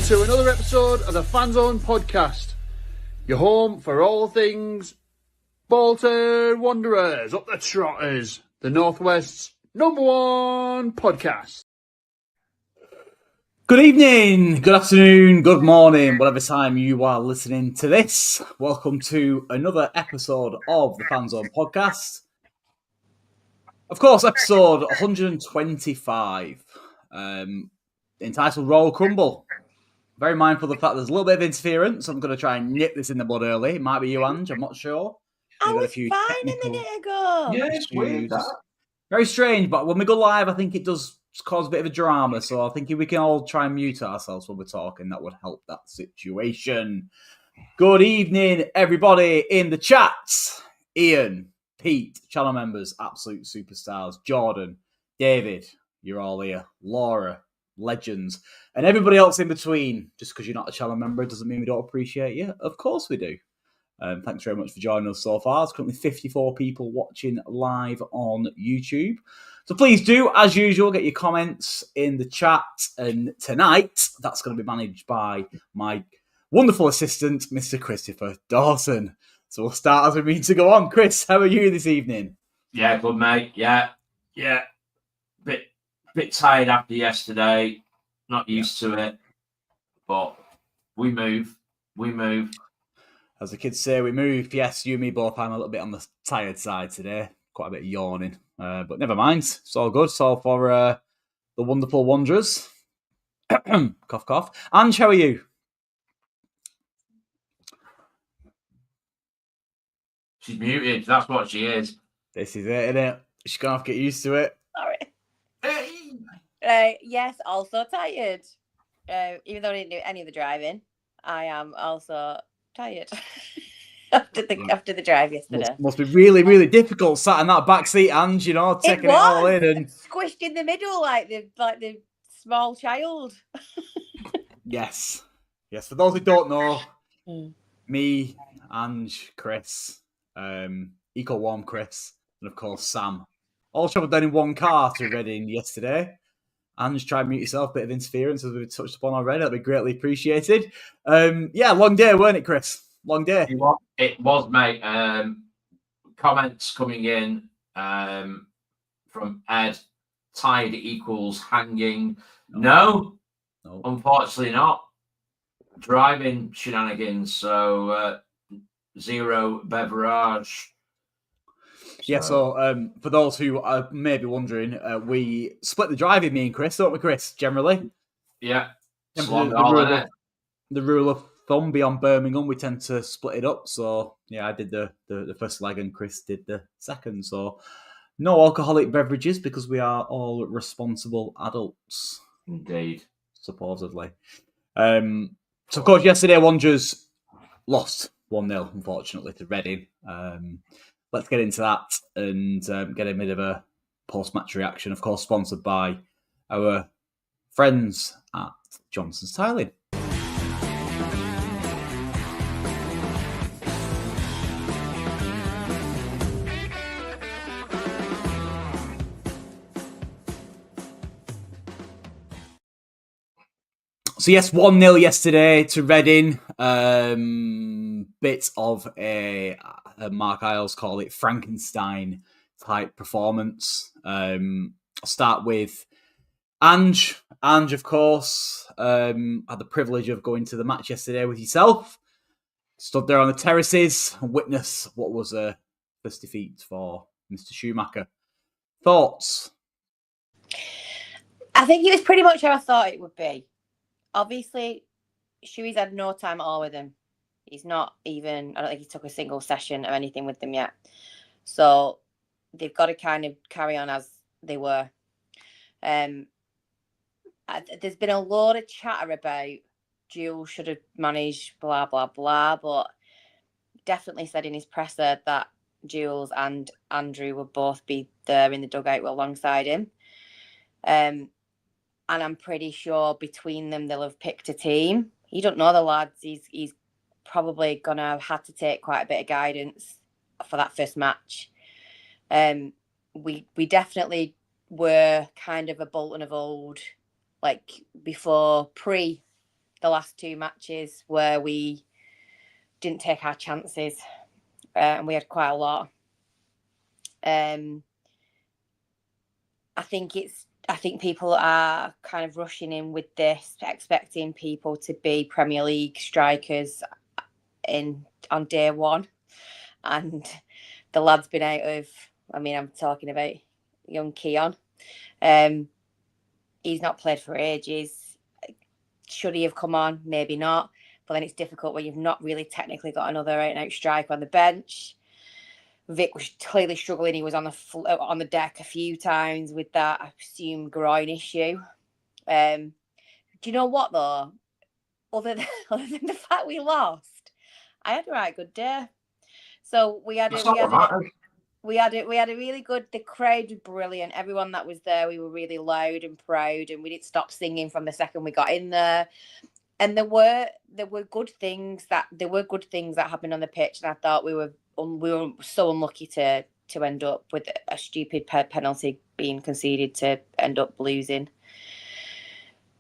to another episode of the Fanzone podcast. Your home for all things Bolton Wanderers, up the Trotters, the Northwest's #1 podcast. Good evening, good afternoon, good morning, whatever time you are listening to this. Welcome to another episode of the Fanzone podcast. Of course, episode 125, entitled Royal Crumble. Very mindful of the fact there's a little bit of interference. I'm going to try and nip this in the bud early. It might be you, Ange, I'm not sure. I was fine a minute ago. Yeah, it's weird, that. Very strange, but when we go live, I think it does cause a bit of a drama. So I think if we can all try and mute ourselves when we're talking, that would help that situation. Good evening, everybody in the chat. Ian, Pete, channel members, absolute superstars. Jordan, David, you're all here. Laura, legends. And everybody else in between. Just because you're not a channel member doesn't mean we don't appreciate you. Of course we do. Thanks very much for joining us so far. There's currently 54 people watching live on YouTube. So please do, as usual, get your comments in the chat. And tonight, that's going to be managed by my wonderful assistant, Mr. Christopher Dawson. So we'll start as we mean to go on. Chris, how are you this evening? Yeah, good, mate. Yeah. Bit tired after yesterday. Not used to it. But we move. As the kids say, we move. Yes, you and me both. I'm a little bit on the tired side today. Quite a bit of yawning. But never mind. It's all good. It's all for the wonderful Wanderers. Cough, cough. Ange, how are you? She's muted. That's what she is. This is it, isn't it? She's going to have to get used to it. Sorry. Yes, also tired. Even though I didn't do any of the driving, I am also tired after the drive yesterday. Must be really, really difficult sat in that back seat, Ange, you know, taking it all in and squished in the middle like the small child. Yes. For those who don't know, me, Ange, Chris, Eco Warm Chris, and of course Sam, all travelled down in one car to Reading yesterday. Ange, try and mute yourself, bit of interference as we've touched upon already. That'd be greatly appreciated. Long day, weren't it, Chris? Long day. It was, mate. Comments coming in from Ed. Tired equals hanging. No, unfortunately not. Driving shenanigans. So zero beverage. Yeah, so for those who may be wondering, we split the driving, me and Chris, don't we, Chris, generally? Yeah. The rule of thumb beyond Birmingham, we tend to split it up. So, yeah, I did the first leg and Chris did the second. So, no alcoholic beverages because we are all responsible adults. Indeed. Supposedly. So, of course, yesterday Wanderers lost 1-0, unfortunately, to Reading. Let's get into that and get a bit of a post-match reaction, of course, sponsored by our friends at Johnson's Tiling. So yes, 1-0 yesterday to Reading. Bit of a Mark Isles call it Frankenstein type performance. I'll start with Ange. Ange, of course, had the privilege of going to the match yesterday with yourself. Stood there on the terraces and witnessed what was a first defeat for Mr. Schumacher. Thoughts? I think it was pretty much how I thought it would be. Obviously, Shuey's had no time at all with him. He's not even, I don't think he took a single session or anything with them yet. So they've got to kind of carry on as they were. There's been a lot of chatter about Jules should have managed blah, blah, blah, but definitely said in his presser that Jules and Andrew would both be there in the dugout alongside him. And I'm pretty sure between them they'll have picked a team. You don't know the lads. He's probably going to have had to take quite a bit of guidance for that first match. We definitely were kind of a Bolton of old, like before the last 2 matches where we didn't take our chances, and we had quite a lot. I think people are kind of rushing in with this, expecting people to be Premier League strikers on day one, and the lad's been out of. I mean, I'm talking about young Keon. He's not played for ages. Should he have come on? Maybe not. But then it's difficult when you've not really technically got another out-and-out striker on the bench. Vic was clearly struggling. He was on the deck a few times with that, I assume, groin issue. Do you know what though? Other than the fact we lost, I had a right good day. So we had a really good. The crowd was brilliant. Everyone that was there, we were really loud and proud, and we didn't stop singing from the second we got in there. And there were good things that happened on the pitch, and I thought we were so unlucky to end up with a stupid penalty being conceded to end up losing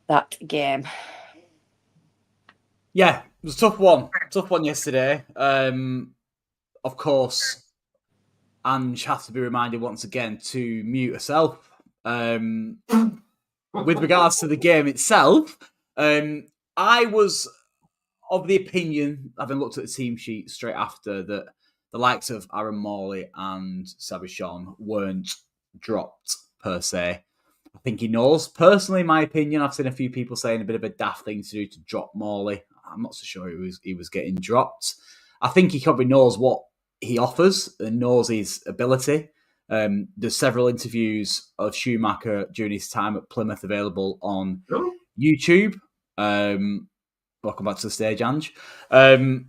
that game. Yeah, it was a tough one yesterday. Of course, Ange has to be reminded once again to mute herself. With regards to the game itself, I was of the opinion, having looked at the team sheet straight after, that the likes of Aaron Morley and Sabichon weren't dropped per se. I think he knows. Personally, in my opinion, I've seen a few people saying a bit of a daft thing to do to drop Morley. I'm not so sure he was getting dropped. I think he probably knows what he offers and knows his ability. There's several interviews of Schumacher during his time at Plymouth available on YouTube. Welcome back to the stage, Ange. And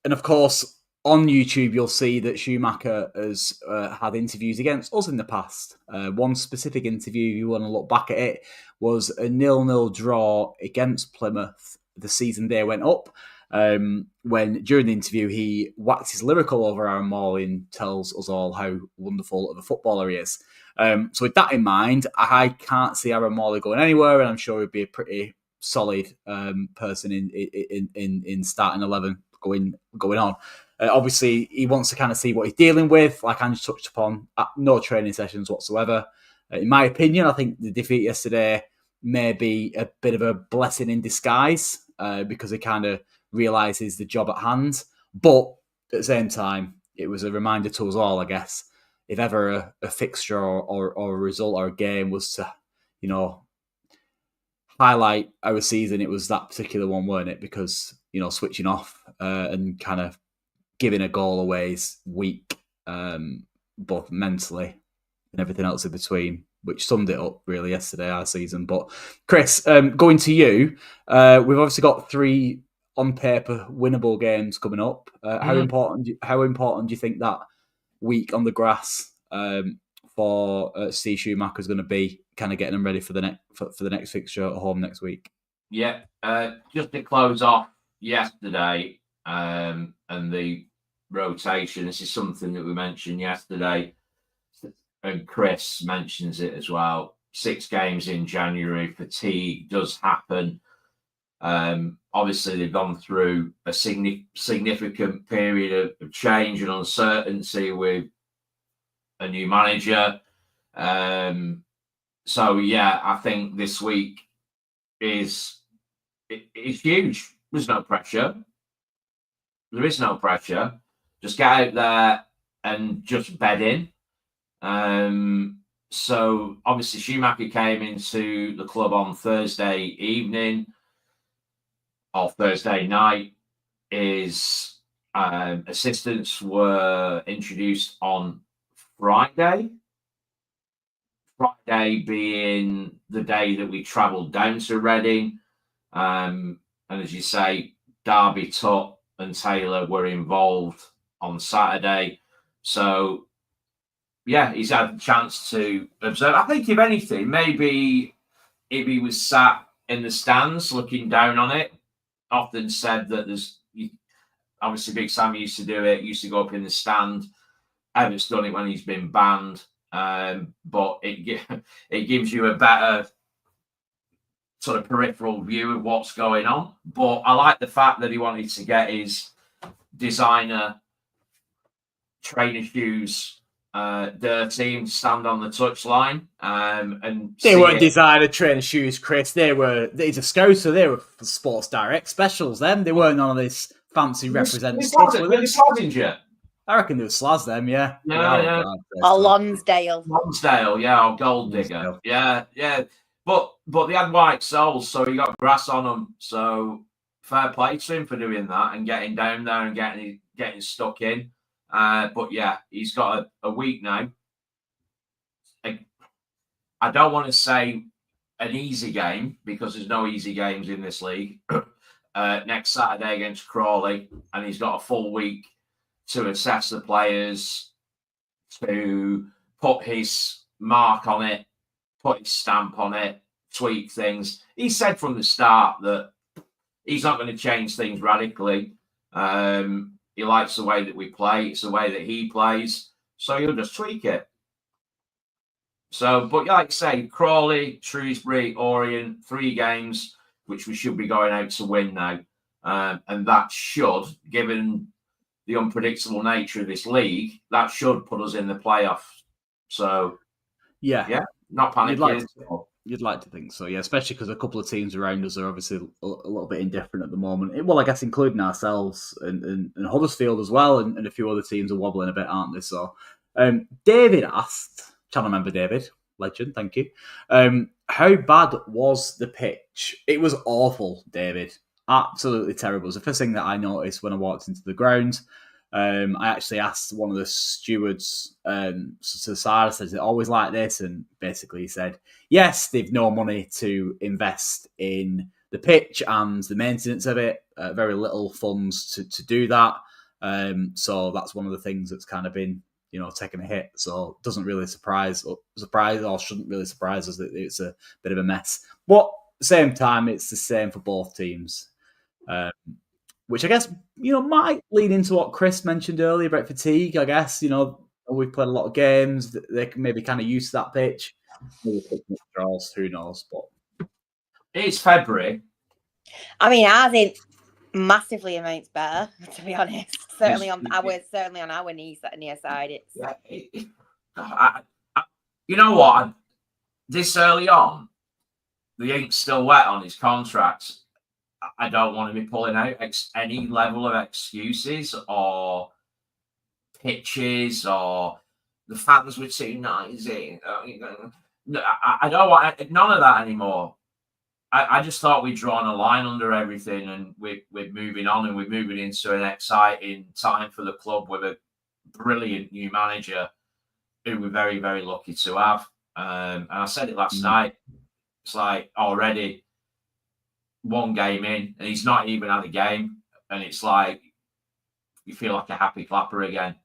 of course, on YouTube, you'll see that Schumacher has had interviews against us in the past. One specific interview, if you want to look back at it, was a 0-0 draw against Plymouth the season they went up. When during the interview, he waxes lyrical over Aaron Morley and tells us all how wonderful of a footballer he is. So with that in mind, I can't see Aaron Morley going anywhere, and I'm sure he'd be a pretty solid person in starting 11 going on. Obviously, he wants to kind of see what he's dealing with, like Ange touched upon. No training sessions whatsoever. In my opinion, I think the defeat yesterday may be a bit of a blessing in disguise because he kind of realises the job at hand. But at the same time, it was a reminder to us all, I guess, if ever a fixture or a result or a game was to, highlight our season, it was that particular one, weren't it? Because, switching off and kind of giving a goal away is weak, both mentally and everything else in between, which summed it up really yesterday, our season. But Chris, going to you, we've obviously got 3 on paper winnable games coming up. How important do you think that week on the grass for Steve Schumacher is going to be, kind of getting them ready for the next fixture at home next week? Yeah, just to close off yesterday and the rotation. This is something that we mentioned yesterday, and Chris mentions it as well. 6 games in January, fatigue does happen. Obviously, they've gone through a significant period of change and uncertainty with a new manager. So, yeah, I think this week is huge. There's no pressure. There is no pressure. Just get out there and just bed in. So, obviously, Schumacher came into the club on Thursday evening or Thursday night. His assistants were introduced on Friday. Friday being the day that we travelled down to Reading. And as you say, Darby, Tutt and Taylor were involved on Saturday. So, yeah, he's had a chance to observe. I think, if anything, maybe if he was sat in the stands looking down on it, often said that there's, obviously Big Sam used to do it, used to go up in the stand. Everett's done it when he's been banned. But it gives you a better sort of peripheral view of what's going on. But I like the fact that he wanted to get his designer trainer shoes dirty and stand on the touchline. And they weren't designer trainer shoes, Chris. He's a scouser. They were for Sports Direct specials. Them. They weren't none of this fancy representative stuff. I reckon they were Slaz them, yeah. Yeah. Or Lonsdale. Yeah, or Gold Digger. Yeah. But they had white soles, so he got grass on them. So fair play to him for doing that and getting down there and getting stuck in. But yeah, he's got a week now. I don't want to say an easy game because there's no easy games in this league. Next Saturday against Crawley, and he's got a full week to assess the players, to put his mark on it, put his stamp on it, tweak things. He said from the start that he's not going to change things radically. He likes the way that we play. It's the way that he plays. So he'll just tweak it. So, but like I say, Crawley, Shrewsbury, Orient, 3 games, which we should be going out to win now. And that should, given the unpredictable nature of this league, that should put us in the playoffs. So, yeah, not panicking. You'd like to think so, yeah, especially because a couple of teams around us are obviously a little bit indifferent at the moment. Well, I guess including ourselves and Huddersfield as well, and a few other teams are wobbling a bit, aren't they? So, David asked, channel member David, legend, thank you. How bad was the pitch? It was awful, David. Absolutely terrible. It was the first thing that I noticed when I walked into the ground. I actually asked one of the stewards to the side, I said, is it always like this? And basically he said, yes, they've no money to invest in the pitch and the maintenance of it. Very little funds to do that. So that's one of the things that's kind of been, taking a hit. So it doesn't really surprise or shouldn't really surprise us that it's a bit of a mess. But at the same time, it's the same for both teams. Which I guess, might lead into what Chris mentioned earlier about fatigue, I guess. We've played a lot of games. They can maybe kind of use that pitch. Draws, who knows? But it's February. I mean, ours ain't massively amounts better, to be honest. Certainly on our near side. You know what? This early on, the ink's still wet on his contract. I don't want to be pulling out any level of excuses or pitches or the fans were too noisy. I don't want none of that anymore. I just thought we'd drawn a line under everything and we're moving on and we're moving into an exciting time for the club with a brilliant new manager who we're very, very lucky to have. And I said it last night. It's like already one game in and he's not even had a game. And it's like you feel like a happy clapper again,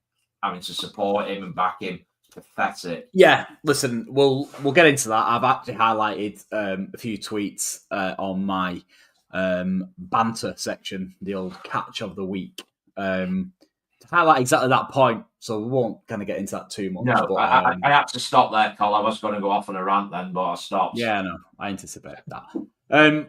having to support him and back him. Pathetic. Yeah, listen, we'll get into that. I've actually highlighted a few tweets on my banter section, the old catch of the week, to highlight exactly that point. So we won't kind of get into that too much. No, but, I had to stop there, Col. I was going to go off on a rant then, but I stopped. Yeah, no, I anticipate that.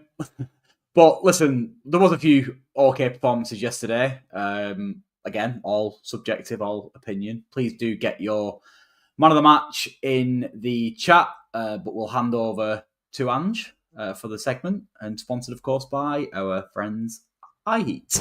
But listen, there was a few okay performances yesterday. Again, all subjective, all opinion. Please do get your man of the match in the chat, but we'll hand over to Ange for the segment, and sponsored, of course, by our friends iHeat.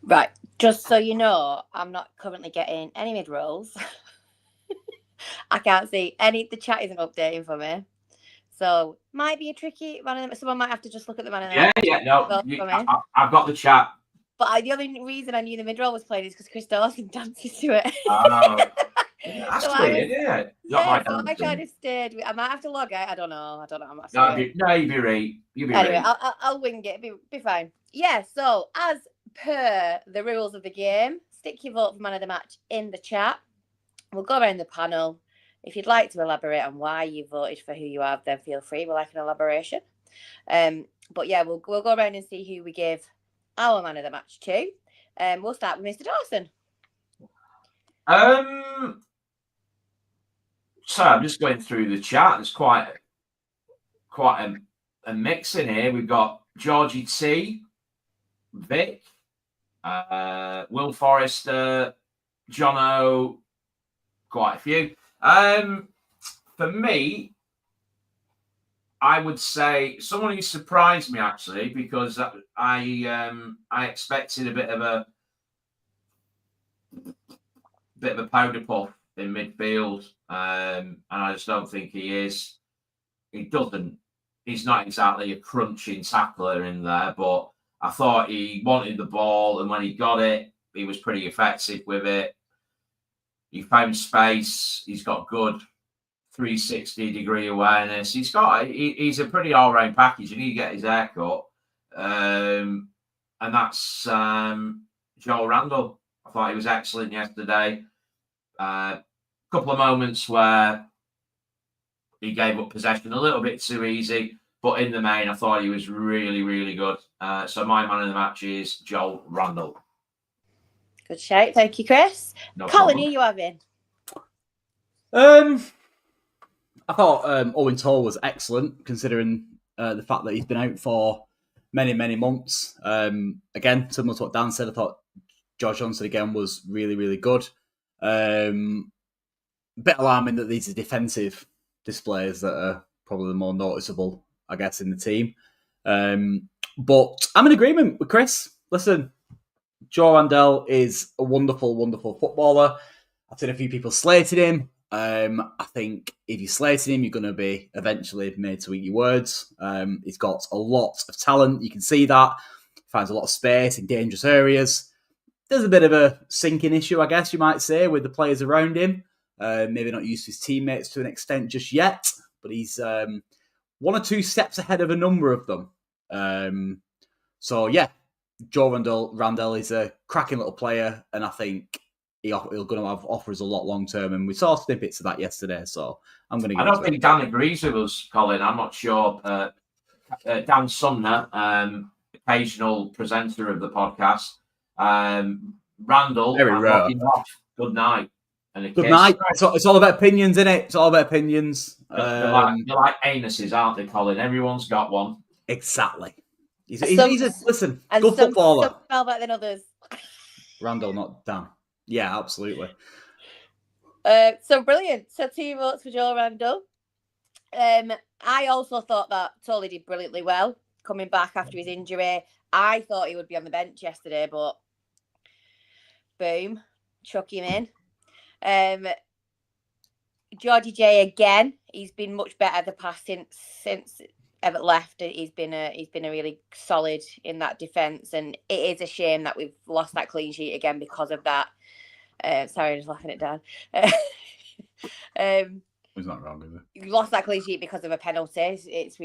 Right, just so you know, I'm not currently getting any mid-rolls. I can't see any. The chat isn't updating for me. So, might be a tricky man. Someone might have to just look at the man. I've got the chat. But the only reason I knew the mid-roll was played is because Chris Dawson dances to it. Oh, that's so weird, yeah. So I kind of stayed with. I might have to log out. I don't know. You'd be right. Anyway, I'll wing it. Be fine. Yeah, so as per the rules of the game, stick your vote for man of the match in the chat. We'll go around the panel. if you'd like to elaborate on why you voted for who you have, then feel free. We'll like an elaboration. But yeah, we'll go around and see who we give our man of the match to. We'll start with Mr. Dawson. So I'm just going through the chat. There's quite a mix in here. We've got Georgie T, Vic, Will Forrester, Jono, quite a few. For me, I would say someone who surprised me actually, because I expected a bit of a powder puff in midfield, and I just don't think he is. He's not exactly a crunching tackler in there, but I thought he wanted the ball, and when he got it, he was pretty effective with it. He found space. He's got good 360-degree awareness. He's a pretty all-round package. You need to get his hair cut. And that's Joel Randall. I thought he was excellent yesterday. A couple of moments where he gave up possession a little bit too easy, but in the main, I thought he was really, really good. So my man of the match is Joel Randall. Good shout. Thank you, Chris. No Colin, problem. who you having? I thought Owen Toll was excellent, considering the fact that he's been out for many, many months. Again, similar to what Dan said, I thought George Johnson again was really, really good. Bit alarming that these are defensive displays that are probably the more noticeable, I guess, in the team. But I'm in agreement with Chris. Listen, Joe Randell is a wonderful, wonderful footballer. I've seen a few people slating him. I think if you're slating him, you're going to be eventually made to eat your words. He's got a lot of talent. You can see that. Finds a lot of space in dangerous areas. There's a bit of a sinking issue, I guess you might say, with the players around him. Maybe not used to his teammates to an extent just yet, but he's one or two steps ahead of a number of them. So yeah, Joe Randell is a cracking little player, and I think he'll going to have offers a lot long term. And we saw snippets of that yesterday, so I'm going to. I don't think Dan agrees with us, Colin. I'm not sure. Dan Sumner, occasional presenter of the podcast. Randall, very rare. Good night. And Good night. It's all about opinions, isn't it? It's all about opinions. They're like anuses, aren't they, Colin? Everyone's got one. Exactly. He's listen, good footballer. Some smell better than others. Randall, not Dan. Yeah, absolutely. So brilliant. So 2 votes for Joe Randall. I also thought that Tolly did brilliantly well coming back after his injury. I thought he would be on the bench yesterday, but boom, chuck him in. Georgie J again. He's been much better the past since Everett left. He's been a really solid in that defence, and it is a shame that we've lost that clean sheet again because of that. Sorry, I'm just laughing at Dan. He's not wrong, is he? You lost that clean sheet because of a penalty. It's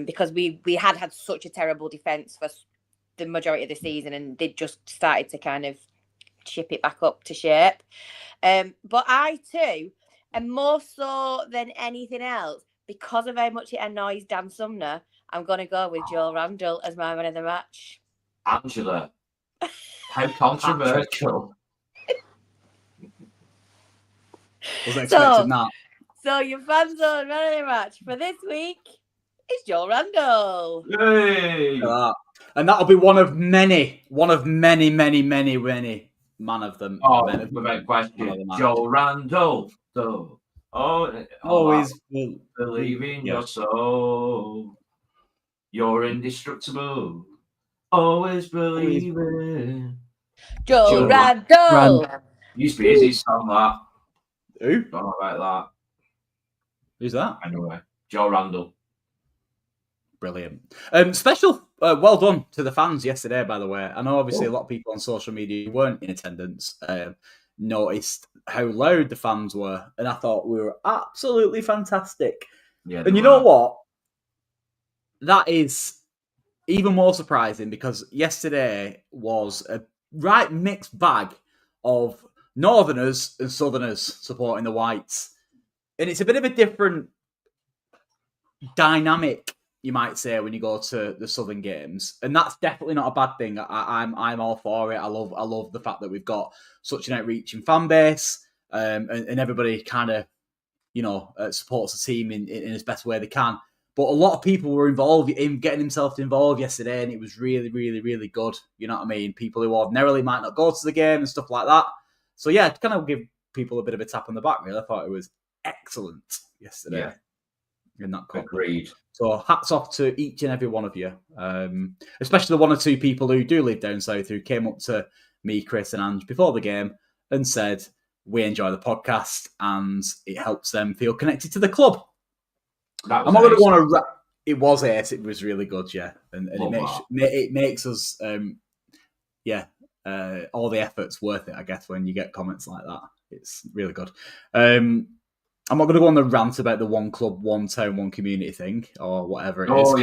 because we had such a terrible defence for the majority of the season, and they just started to kind of chip it back up to shape. But I too, and more so than anything else, because of how much it annoys Dan Sumner, I'm going to go with Joel Randall as my man of the match. Angela, how controversial. Wasn't expecting that. So your Fanzone man of the match for this week is Joel Randall. Yay! And that'll be one of many man of them. Without question, Joel Randall. So, always believe in your soul. You're indestructible. Always believe in Joel Randall. Used to be easy song that. Who? Don't know about that. Who's that? Anyway, Joel Randall. Brilliant. Special well done to the fans yesterday, by the way. I know obviously a lot of people on social media who weren't in attendance noticed how loud the fans were, and I thought we were absolutely fantastic. Yeah, and you know what? That is even more surprising because yesterday was a right mixed bag of Northerners and Southerners supporting the Whites. and it's a bit of a different dynamic, you might say, when you go to the Southern games, and that's definitely not a bad thing. I'm all for it. I love the fact that we've got such an outreaching fan base, and everybody kind of, supports the team in as best way they can. But a lot of people were involved in getting themselves involved yesterday, and it was really, really, really good. You know what I mean? People who ordinarily might not go to the game and stuff like that. So yeah, to kind of give people a bit of a tap on the back, really. I thought it was excellent yesterday. Yeah. In that context. Agreed. So hats off to each and every one of you, especially the one or two people who do live down south who came up to me, Chris, and Ange before the game and said, we enjoy the podcast and it helps them feel connected to the club. I'm not going to want to. It was ace. It was really good, yeah, and it makes us, all the effort's worth it. I guess when you get comments like that, it's really good. I'm not going to go on the rant about the one club, one town, one community thing or whatever it is. Oh,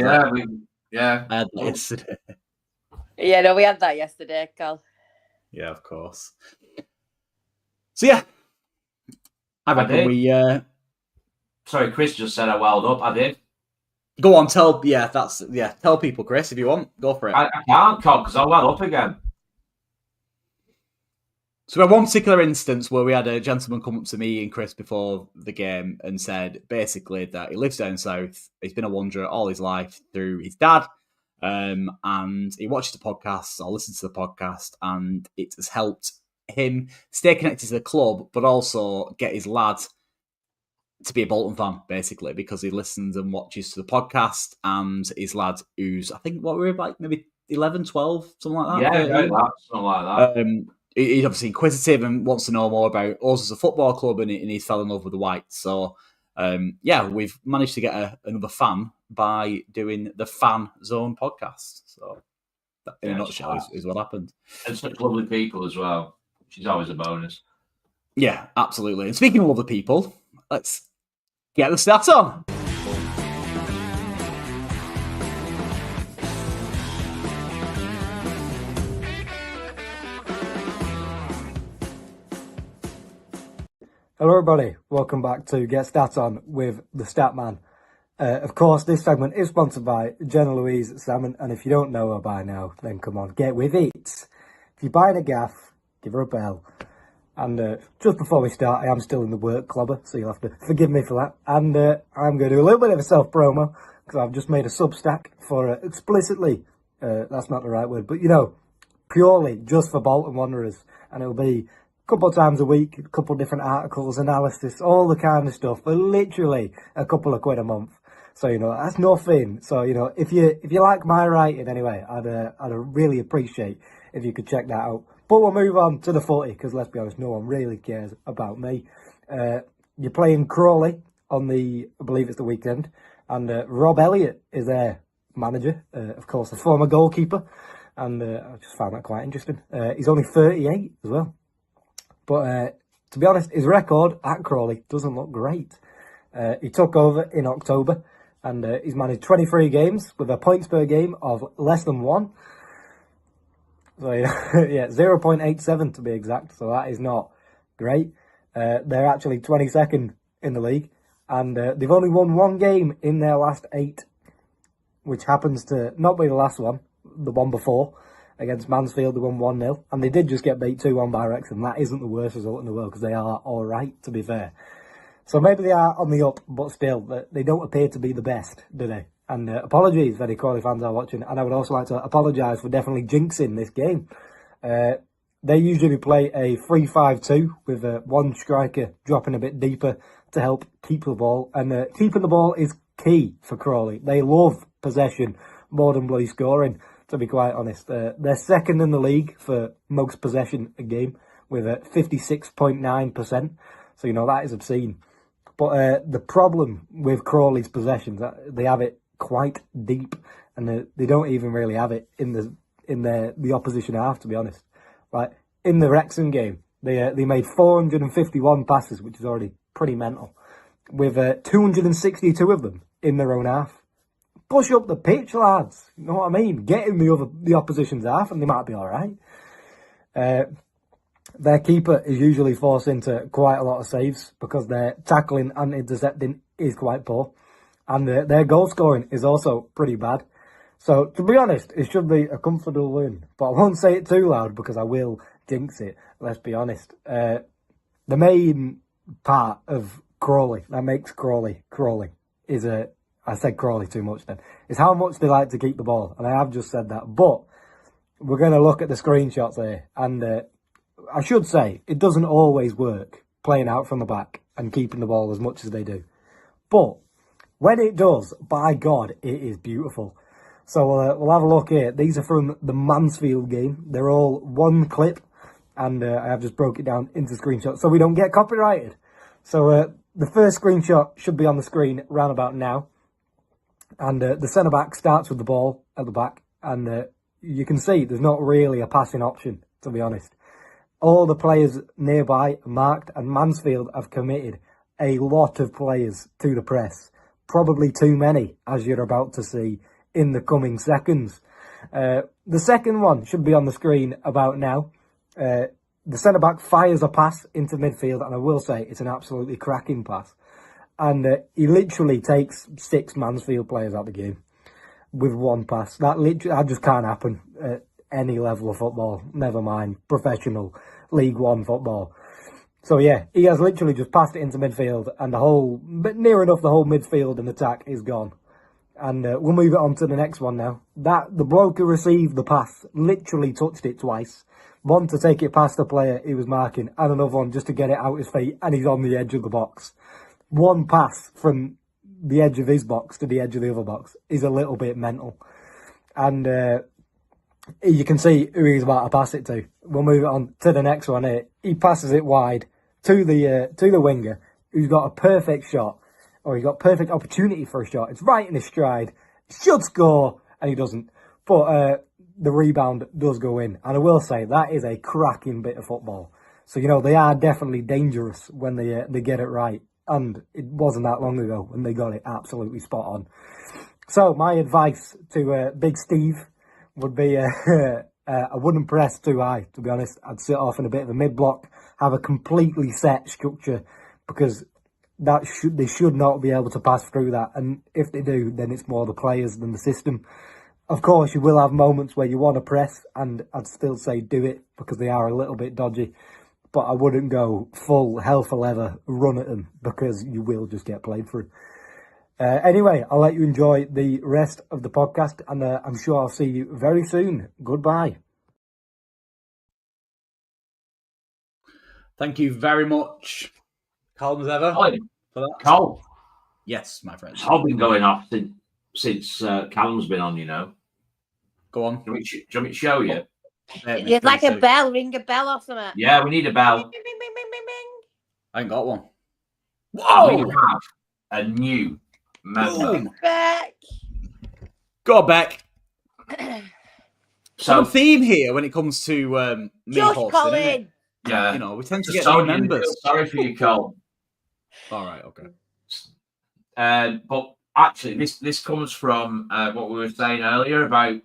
yeah. I had that yesterday. Yeah, no, we had that yesterday, Carl. Yeah, of course. So, yeah. I reckon we... Sorry, Chris just said I welled up. I did. Go on, tell people, Chris, if you want. Go for it. I can't, because I'll well up again. So we had one particular instance where we had a gentleman come up to me and Chris before the game and said basically that he lives down south. He's been a wanderer all his life through his dad, and he watches the podcast or listens to the podcast, and it has helped him stay connected to the club, but also get his lad to be a Bolton fan, basically, because he listens and watches to the podcast, and his lad, who's, I think, what were we like, maybe 11, 12, something like that? Yeah, something like that. He's obviously inquisitive and wants to know more about us as a football club, and he fell in love with the Whites. So, we've managed to get another fan by doing the Fanzone podcast. So, that, in a nutshell, is what happened. And such lovely people as well, which is always a bonus. Yeah, absolutely. And speaking of lovely people, let's get the stats on. Hello everybody, welcome back to Get Stat On with the Statman. Of course, this segment is sponsored by Jenna Louise Salmon, and if you don't know her by now, then come on, get with it. If you're buying a gaff, give her a bell. And just before we start, I am still in the work clobber, so you'll have to forgive me for that. And I'm going to do a little bit of a self-promo, because I've just made a Substack for explicitly, that's not the right word, but purely just for Bolton Wanderers. And it'll be couple of times a week, a couple of different articles, analysis, all the kind of stuff for literally a couple of quid a month. So, that's nothing. So, if you like my writing anyway, I'd really appreciate if you could check that out. But we'll move on to the footy, because let's be honest, no one really cares about me. You're playing Crawley on I believe it's the weekend, and Rob Elliott is their manager, of course, the former goalkeeper, and I just found that quite interesting. He's only 38 as well. But to be honest, his record at Crawley doesn't look great. He took over in October, and he's managed 23 games with a points per game of less than 1. So, 0.87 to be exact. So that is not great. They're actually 22nd in the league, and they've only won one game in their last 8, which happens to not be the last one, the one before. Against Mansfield, they won 1-0, and they did just get beat 2-1 by Wrexham. That isn't the worst result in the world, because they are all right, to be fair. So maybe they are on the up, but still, they don't appear to be the best, do they? And apologies if any Crawley fans are watching, and I would also like to apologise for definitely jinxing this game. They usually play a 3-5-2 with one striker dropping a bit deeper to help keep the ball, and keeping the ball is key for Crawley. They love possession more than bloody scoring, to be quite honest. They're second in the league for most possession a game with 56.9%. So, that is obscene. But the problem with Crawley's possessions, they have it quite deep, and they don't even really have it in the opposition half, to be honest. Like, in the Wrexham game, they made 451 passes, which is already pretty mental, with 262 of them in their own half. Push up the pitch, lads. You know what I mean? Get in the opposition's half, and they might be all right. their keeper is usually forced into quite a lot of saves because their tackling and intercepting is quite poor. And their goal scoring is also pretty bad. So, to be honest, it should be a comfortable win. But I won't say it too loud because I will jinx it, let's be honest. The main part of Crawley, that makes Crawley, is I said Crawley too much then, is how much they like to keep the ball. And I have just said that. But we're going to look at the screenshots here. And I should say, it doesn't always work playing out from the back and keeping the ball as much as they do. But when it does, by God, it is beautiful. So we'll have a look here. These are from the Mansfield game. They're all one clip, and I have just broke it down into screenshots so we don't get copyrighted. So the first screenshot should be on the screen round about now. And the centre-back starts with the ball at the back, and you can see there's not really a passing option, to be honest. All the players nearby are marked, and Mansfield have committed a lot of players to the press. Probably too many, as you're about to see in the coming seconds. The second one should be on the screen about now. The centre-back fires a pass into midfield, and I will say it's an absolutely cracking pass. And he literally takes 6 Mansfield players out of the game with one pass. That just can't happen at any level of football, never mind professional League One football. So yeah, he has literally just passed it into midfield, and near enough the whole midfield and attack is gone. And we'll move it on to the next one now. The bloke who received the pass literally touched it twice. One to take it past the player he was marking, and another one just to get it out his feet, and he's on the edge of the box. One pass from the edge of his box to the edge of the other box is a little bit mental. And you can see who he's about to pass it to. We'll move it on to the next one here. He passes it wide to the winger, who's got a perfect shot, or he's got perfect opportunity for a shot. It's right in his stride. He should score, and he doesn't. But the rebound does go in. And I will say, that is a cracking bit of football. So, they are definitely dangerous when they get it right. And it wasn't that long ago when they got it absolutely spot on. So, my advice to Big Steve would be I wouldn't press too high, to be honest. I'd sit off in a bit of a mid-block, have a completely set structure, because they should not be able to pass through that. And if they do, then it's more the players than the system. Of course, you will have moments where you want to press, and I'd still say do it because they are a little bit dodgy. But I wouldn't go full hell for leather run at them because you will just get played through. Anyway, I'll let you enjoy the rest of the podcast, and I'm sure I'll see you very soon. Goodbye. Thank you very much, calm as ever. Hi, for that. Cole. Yes, my friend. I've been going off since Callum's been on, Go on. Do you want me to show you? You'd like a bell, ring a bell or something. Yeah, we need a bell. Bing, bing, bing, bing, bing, bing. I ain't got one. Whoa! We have a new member. Boom. Beck. Go back. So a theme here when it comes to me Josh hosting, isn't it? Colin. Yeah, we tend to just get new told you, members. sorry for you, Cole. All right, okay. But actually, this comes from what we were saying earlier about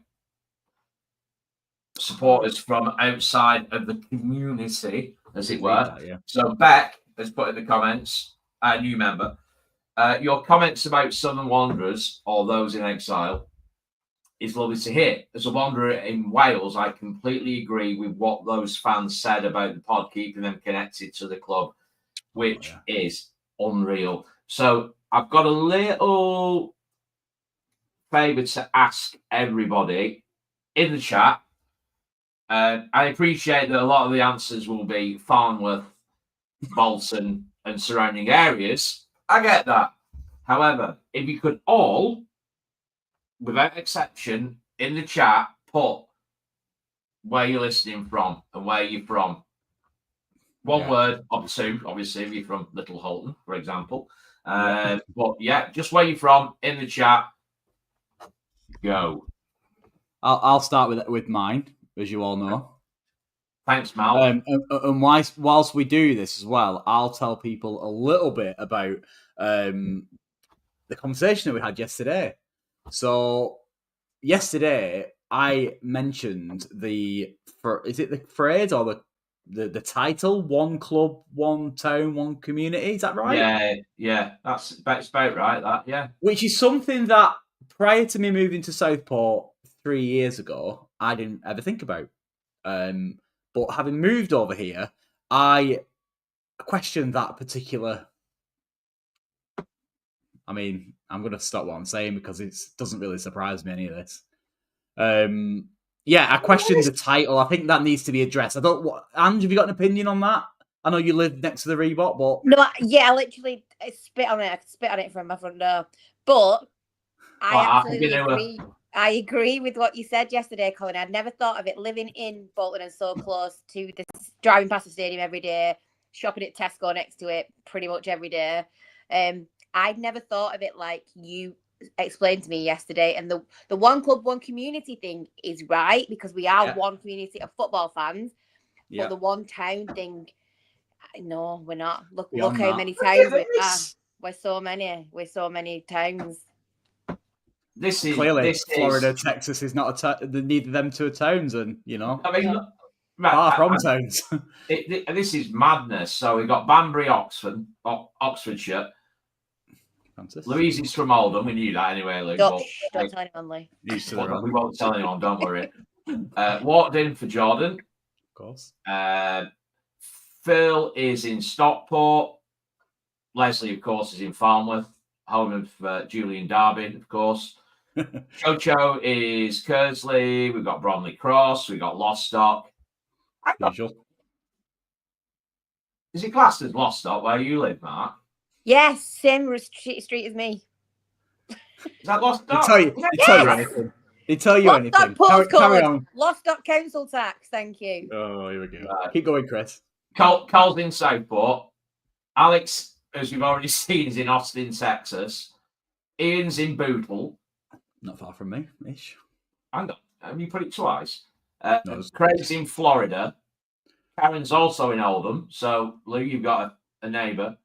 supporters from outside of the community, as it were. Yeah. So Beck has put in the comments, a new member, your comments about Southern Wanderers or those in exile is lovely to hear. As a wanderer in Wales, I completely agree with what those fans said about the pod keeping them connected to the club, which is unreal. So I've got a little favour to ask everybody in the chat. I appreciate that a lot of the answers will be Farnworth, Bolton, and surrounding areas. I get that. However, if you could all, without exception, in the chat, put where you're listening from and where you're from. One word or two, obviously, if you're from Little Holton, for example. But yeah, just where you're from in the chat. Go. I'll start with mine, as you all know. Thanks, Mal. And whilst we do this as well, I'll tell people a little bit about the conversation that we had yesterday. So yesterday, I mentioned is it the phrase or the title, one club, one town, one community. Is that right? Yeah. That's about right. That, yeah. Which is something that prior to me moving to Southport 3 years ago, I didn't ever think about. But having moved over here, I questioned that particular. I mean, I'm going to stop what I'm saying because it doesn't really surprise me, any of this. I questioned the title. I think that needs to be addressed. Ange, have you got an opinion on that? I know you live next to the Reebok, but... No, I literally spit on it. I spit on it from my front door. But I absolutely agree. I agree with what you said yesterday, Colin. I'd never thought of it, living in Bolton and so close to this, driving past the stadium every day, shopping at Tesco next to it pretty much every day. I'd never thought of it like you explained to me yesterday. And the one club, one community thing is right, because we are one community of football fans. Yeah. But the one town thing, no, we're not. Look Beyond how that. many towns we are. We're so many towns. Clearly, Florida, Texas is not neither of them two are towns, and I mean, far from towns. This is madness. So we got Banbury, Oxfordshire. Francis. Louise is from Oldham. We knew that anyway, Lou. Don't tell anyone, Lee. We won't tell anyone. Don't worry. Walked in for Jordan. Of course. Phil is in Stockport. Leslie, of course, is in Farnworth, home of Julian Darby, of course. Chocho is Kersley. We've got Bromley Cross. We've got Lostock. Usual. Is it classed as Lostock where you live, Mark? Yes, same street as me. Is that Lostock? Did tell you anything? Did tell you anything? Carry on. Lostock council tax, thank you. Oh, here we go. Keep going, Chris. Cole's in Southport. Alex, as we've already seen, is in Austin, Texas. Ian's in Bootle. Not far from me, ish. Hang on. Have you put it twice? No, Craig's in Florida. Karen's also in Oldham. So, Lou, you've got a neighbour.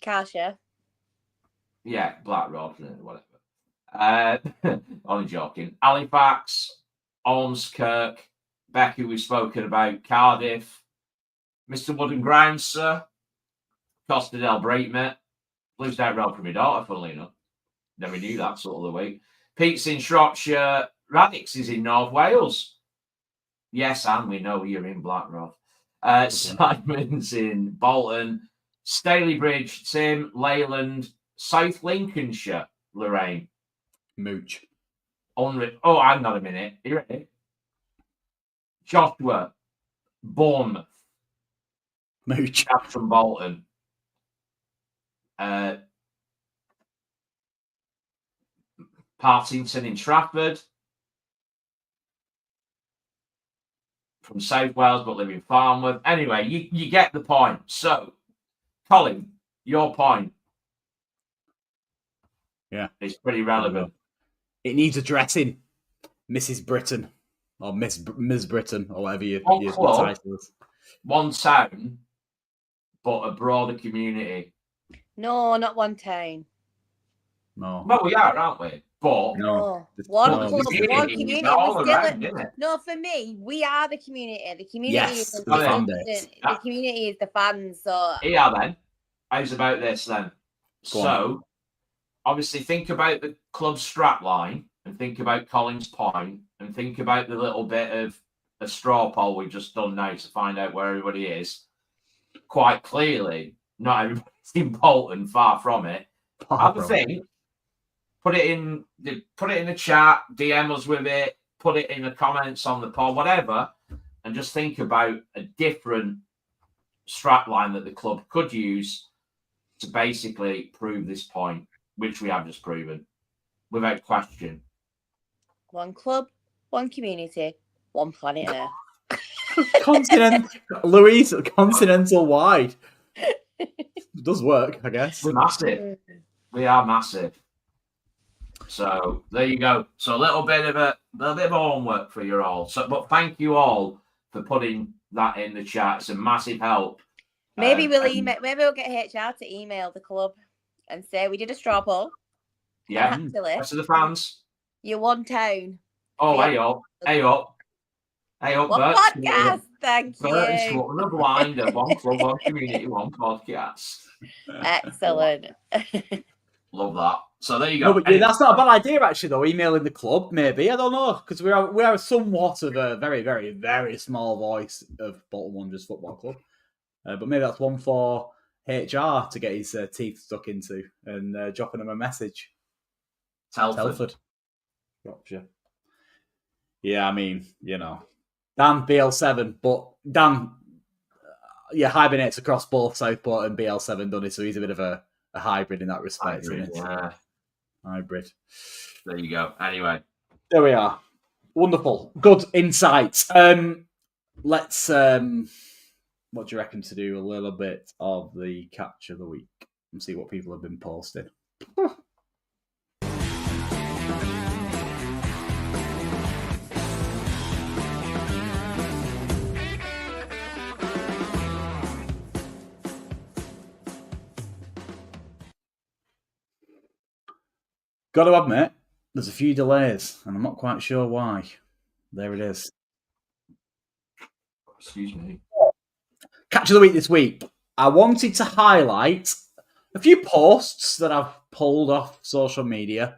Kasia. Yeah, Black Rod, whatever. Only joking. Halifax, Ormskirk, Becky, we've spoken about, Cardiff, Mr. Wood and Grimes, sir, Costa del Breakmate, lives down road from my daughter, funnily enough. Never knew that sort of the week. Pete's in Shropshire, Radix is in North Wales. Yes, and we know you're in Blackrod. Simon's in Bolton, Stalybridge, Tim, Leyland, South Lincolnshire, Lorraine. Mooch. Oh, hang on a minute. You ready? Joshua, Bournemouth. Mooch. From Bolton. Partington in Trafford. From South Wales, but live in Farnworth. Anyway, you get the point. So, Colin, your point. Yeah. It's pretty relevant. It needs addressing, Mrs. Britain, or Ms. Britain, or whatever your title is. One town, but a broader community. No, not one town. No. Well, we are, aren't we? But no. One community. No, for me, we are the community. The community yes, is the community is the fans. So yeah, then. How's about this then? So obviously think about the club strap line and think about Colin's point and think about the little bit of a straw poll we've just done now to find out where everybody is. Quite clearly, not everybody's in Bolton, far from it. Have a think. Put it in the chat, DM us with it, put it in the comments on the pod, whatever, and just think about a different strap line that the club could use to basically prove this point, which we have just proven, without question. One club, one community, one planet Earth. Louise, continental wide. It does work, I guess. We're massive. We are massive. So there you go. So a little bit of homework for you all. So, but thank you all for putting that in the chat. It's a massive help. Maybe we'll get HR to email the club and say we did a straw poll. Yeah. Rest of the fans. You're one town. Oh, hey up. Hey, up, One Bert. podcast. Thank Bert, you. what another blinder, one club, one community, one podcast. Excellent. Love that. So there you No, go. but yeah, that's not a bad idea, actually, though. Emailing the club, maybe. I don't know, because we are somewhat of a very, very, very small voice of Bolton Wanderers Football Club. But maybe that's one for HR to get his teeth stuck into and dropping them a message. Telford. Gotcha. Yeah, I mean, Dan BL7, but Dan, hibernates across both Southport and BL7, doesn't he? So he's a bit of a hybrid in that respect, isn't it? Yeah. Hybrid. There you go. Anyway. There we are. Wonderful. Good insights. Let's, what do you reckon to do a little bit of the catch of the week and see what people have been posting? Got to admit, there's a few delays, and I'm not quite sure why. There it is. Excuse me. Catch of the week this week. I wanted to highlight a few posts that I've pulled off social media,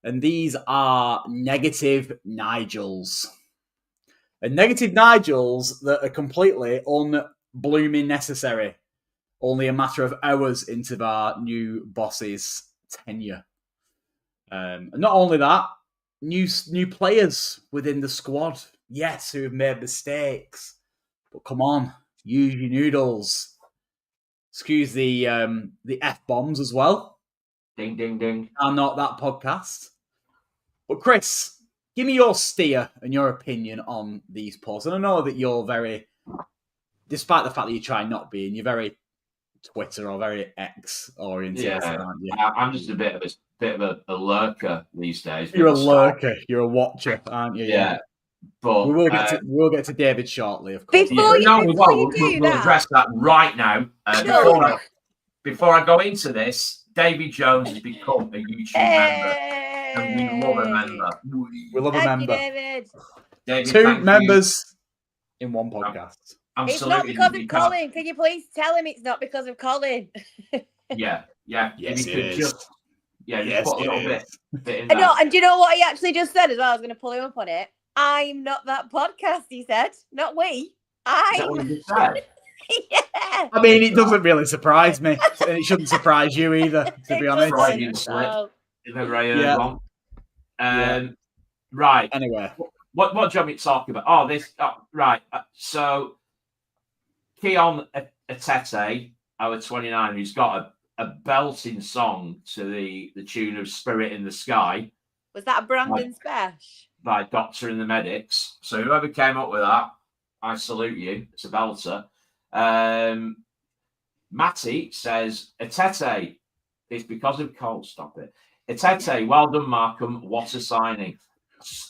and these are negative Nigels. And negative Nigels that are completely unblooming necessary. Only a matter of hours into our new boss's tenure. Not only that, new players within the squad, yes, who have made mistakes. But come on, use your noodles. Excuse the F-bombs as well. Ding, ding, ding. Are not that podcast. But Chris, give me your steer and your opinion on these posts. And I know that you're very, despite the fact that you try not being, you're very Twitter or very X oriented, aren't you? I'm just a bit of a lurker these days. You're a lurker. You're a watcher, aren't you? Yeah. But we will get to David shortly, of course. We'll address that right now. Before I go into this, David Jones has become a YouTube member, and we love a member. We love a member. David. David, two members in one podcast. It's not because of Colin. Can you please tell him it's not because of Colin? Yeah. Yes, it is. Put a little bit in I know, there. and do you know what he actually just said as well? I was going to pull him up on it. I'm not that podcast, he said. Not we. Is that what you just said? Yeah. I mean, it doesn't really surprise me. And it shouldn't surprise you either, to be honest. Freudian slip. If ever I heard one. Right. Anyway. What do you want me to talk about? Oh, this. Right. So, Keon Atete, our 29, who's got a belting song to the tune of Spirit in the Sky. Was that a Brandon Spesh? By Doctor and the Medics. So whoever came up with that, I salute you. It's a belter. Matty says, Atete, it's because of Cole, stop it. Atete, well done, Markham. What a signing.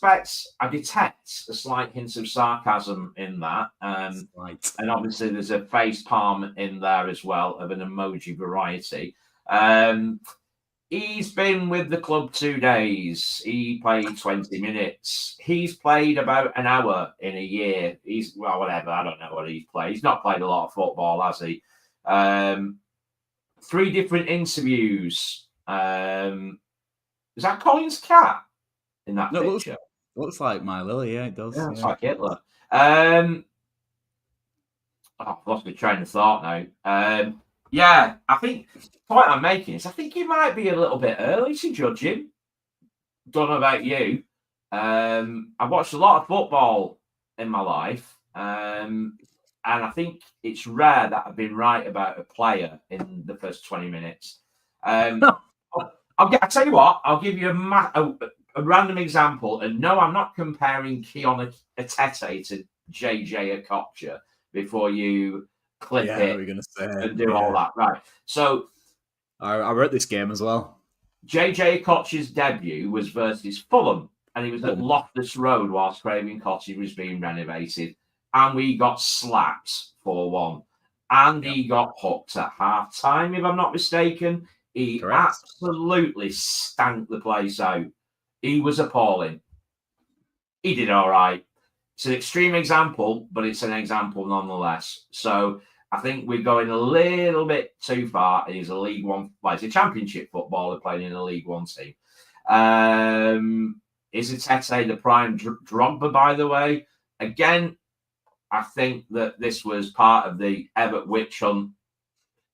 I detect a slight hint of sarcasm in that. Right. And obviously there's a face palm in there as well of an emoji variety. He's been with the club 2 days. He played 20 minutes. He's played about an hour in a year. Whatever. I don't know what he's played. He's not played a lot of football, has he? 3 different interviews. Is that Colin's cat in that picture? Looks like My Lily, yeah, it does. Yeah, it's like Hitler. I've lost my train of thought now. Yeah, I think the point I'm making is I think you might be a little bit early to judge him. Don't know about you. I've watched a lot of football in my life, and I think it's rare that I've been right about a player in the first 20 minutes. I'll tell you what, I'll give you a random example. And no, I'm not comparing Keon Atete to JJ Okocha before you clip it and do all that. Right. So I wrote this game as well. JJ Okocha's debut was versus Fulham, and he was at Loftus Road whilst Craven Cottage was being renovated, and we got slapped 4-1. And he got hooked at half time, if I'm not mistaken. He absolutely stank the place out. He was appalling. He did all right. It's an extreme example, but it's an example nonetheless. So I think we're going a little bit too far. He's a League One, well, he's a Championship footballer playing in a League One team. Is Tete the prime Drogba, by the way? Again, I think that this was part of the Everett witch hunt.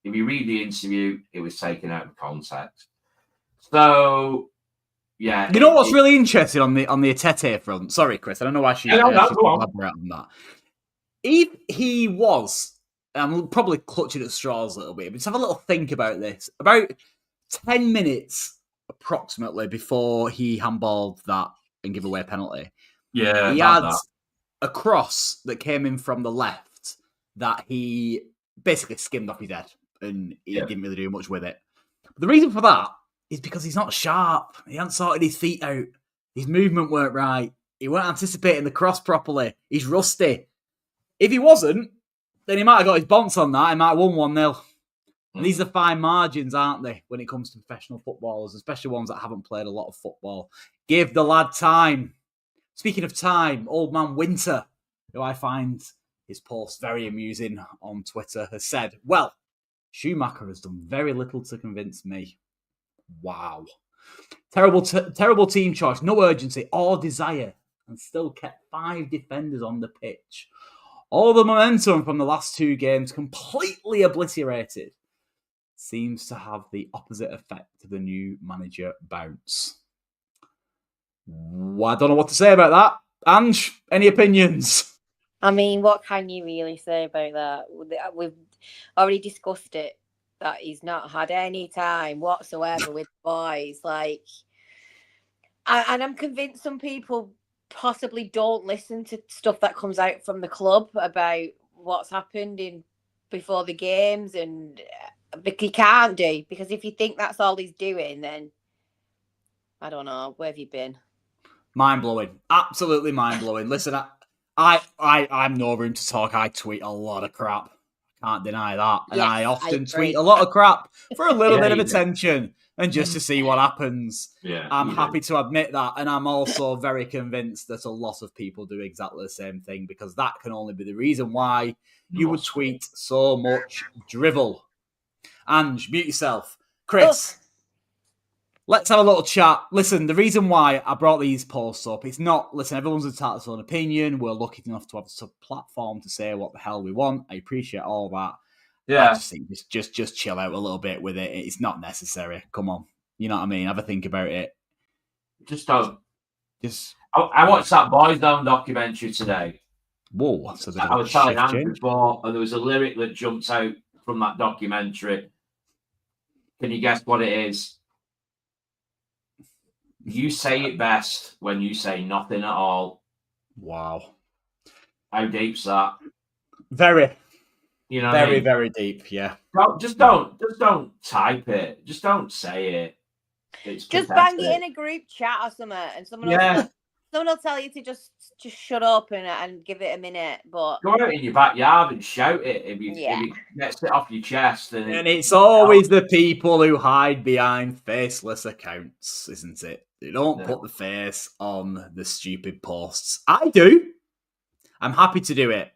If you read the interview, it was taken out of context. So, yeah. You know what's really interesting on the Tete front? Sorry, Chris, I don't know why she elaborate on that. If he was, I'm probably clutching at straws a little bit, but just have a little think about this. About 10 minutes approximately before he handballed that and gave away a penalty, he had a cross that came in from the left that he basically skimmed off his head, and he didn't really do much with it. But the reason for that is because he's not sharp. He hadn't sorted his feet out. His movement weren't right. He weren't anticipating the cross properly. He's rusty. If he wasn't, then he might have got his bonce on that. He might have won 1-0. And these are fine margins, aren't they, when it comes to professional footballers, especially ones that haven't played a lot of football. Give the lad time. Speaking of time, old man Winter, who I find his post very amusing on Twitter, has said, well, Schumacher has done very little to convince me. Wow. Terrible team choice, no urgency or desire, and still kept 5 defenders on the pitch. All the momentum from the last 2 games completely obliterated. Seems to have the opposite effect of the new manager bounce. Well, I don't know what to say about that. Ange, any opinions? I mean, what can you really say about that? We've already discussed it, that he's not had any time whatsoever with the boys. Like, and I'm convinced some people possibly don't listen to stuff that comes out from the club about what's happened before the games, and he can't do, because if you think that's all he's doing, then I don't know, where have you been? Mind blowing, absolutely mind blowing. Listen, I'm no room to talk. I tweet a lot of crap. Can't deny that, and I often tweet a lot of crap for a little bit of attention and just to see what happens. I'm happy to admit that, and I'm also very convinced that a lot of people do exactly the same thing, because that can only be the reason why you would tweet so much drivel. Ange, mute yourself. Chris, let's have a little chat. Listen, the reason why I brought these posts up, it's not, listen, everyone's entitled to their own opinion. We're lucky enough to have a platform to say what the hell we want. I appreciate all that. Yeah. I just think just chill out a little bit with it. It's not necessary. Come on. You know what I mean? Have a think about it. Just don't. I watched that Boyzone documentary today. Whoa. So I was telling Andrew before, and there was a lyric that jumped out from that documentary. Can you guess what it is? You say it best when you say nothing at all. Wow. How deep's that? Very. You know, very, very deep. Yeah. Just don't type it. Just don't say it. It's just bang it in a group chat or something, and someone will tell you to just shut up and give it a minute. But go out in your backyard and shout it if you get it off your chest. And it's always the people who hide behind faceless accounts, isn't it? They don't put the face on the stupid posts. I do. I'm happy to do it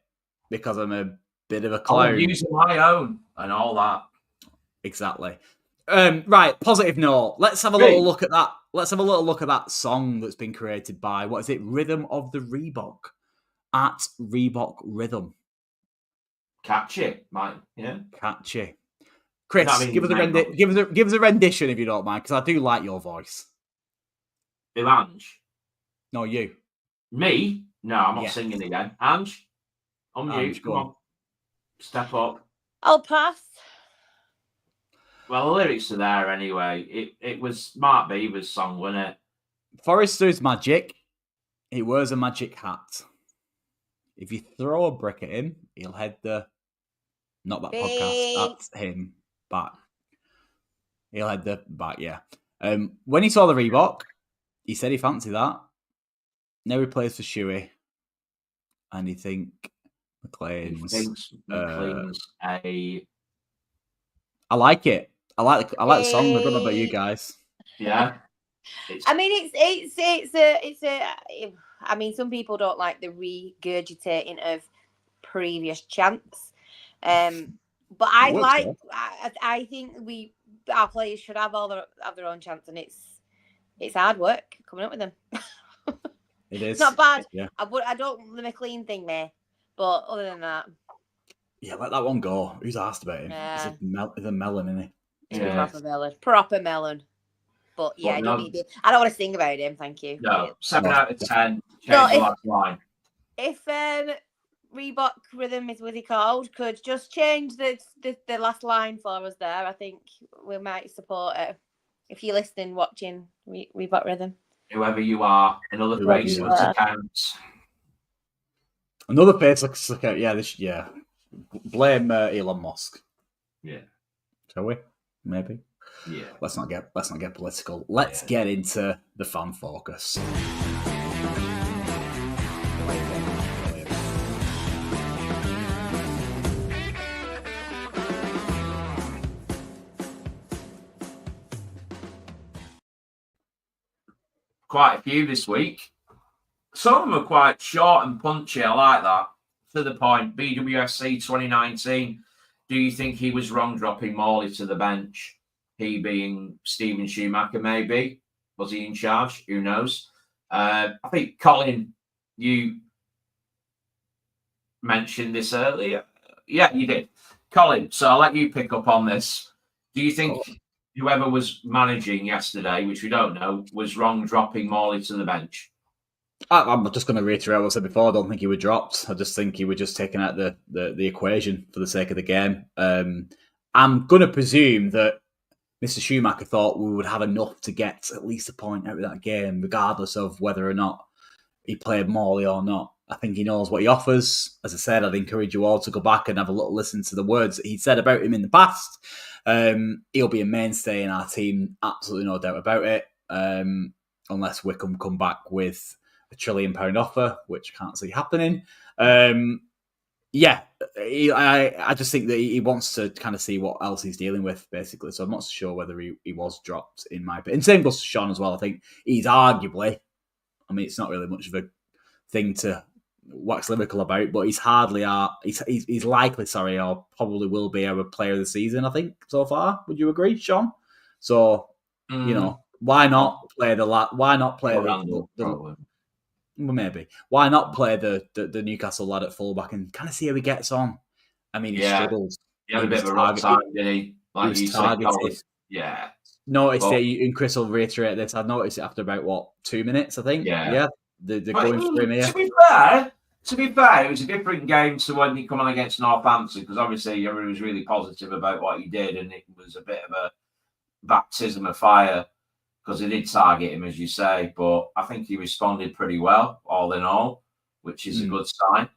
because I'm a bit of a clown. I'm using my own and all that. Exactly. Right, positive note. Let's have a little look at that. Let's have a little look at that song that's been created by, what is it? Rhythm of the Reebok. At Reebok Rhythm. Catchy, mate. Yeah. Catchy. Chris, give us a rendition if you don't mind, because I do like your voice. Who, Ange? No, you. Me? No, I'm not singing again. Ange? On you. Come on. Step up. I'll pass. Well, the lyrics are there anyway. It was Mark Beaver's song, wasn't it? Forrester's magic. He wears a magic hat. If you throw a brick at him, he'll head not that podcast, that's him, back. He'll head back, yeah. When he saw the Reebok, he said he fancied that. Now he plays for Shuey. And he McLean's a... I like it. I like the song. I don't know about you guys. Yeah. I mean, it's a. I mean, some people don't like the regurgitating of previous chants, but It works, though. I think our players should have have their own chants, and it's hard work coming up with them. It is. It's not bad. Yeah. I don't the McLean thing there, but other than that, Yeah, let that one go. Who's asked about him? Yeah. He's a melon, isn't he? Yeah. proper melon. But yeah, But I don't want to sing about him. Thank you. No, 7 out of 10. Change No, the last line. If Reebok Rhythm is what he called, could just change the last line for us there, I think we might support it. If you're listening, watching Reebok Rhythm. Whoever you are, another face looks accounts. Another face looks account. Yeah, blame Elon Musk. Yeah. Shall we? Maybe. Yeah. Let's not get political. Let's get into the fan focus. Quite a few this week. Some of them are quite short and punchy. I like that. To the point. BWFC 2019. Do you think he was wrong dropping Morley to the bench? He being Stephen Schumacher, maybe. Was he in charge? Who knows? I think, Colin, you mentioned this earlier. Yeah, you did. Colin, so I'll let you pick up on this. Do you think whoever was managing yesterday, which we don't know, was wrong dropping Morley to the bench? I'm just going to reiterate what I said before. I don't think he was dropped. I just think he was just taken out the equation for the sake of the game. I'm going to presume that Mr. Schumacher thought we would have enough to get at least a point out of that game, regardless of whether or not he played Morley or not. I think he knows what he offers. As I said, I'd encourage you all to go back and have a little listen to the words that he said about him in the past. He'll be a mainstay in our team, absolutely no doubt about it, unless Wickham come back with a £1 trillion offer, which I can't see happening. I just think that he wants to kind of see what else he's dealing with, basically. So I'm not sure whether he was dropped, in my opinion. And same goes to Sean as well. I think he's arguably, I mean, it's not really much of a thing to wax lyrical about, but he's likely, or probably will be our player of the season, I think, so far. Would you agree, Sean? So, why not play maybe. Why not play the Newcastle lad at fullback and kind of see how he gets on? I mean, he struggles. He had a bit of a rough time, didn't he? Like he was targeted. Noticed it, and Chris will reiterate this. I noticed it after about 2 minutes, I think. Yeah. They're going for him here. To be fair, it was a different game to when he come on against Northampton, because obviously everyone was really positive about what he did, and it was a bit of a baptism of fire because he did target him, as you say. But I think he responded pretty well, all in all, which is a good sign.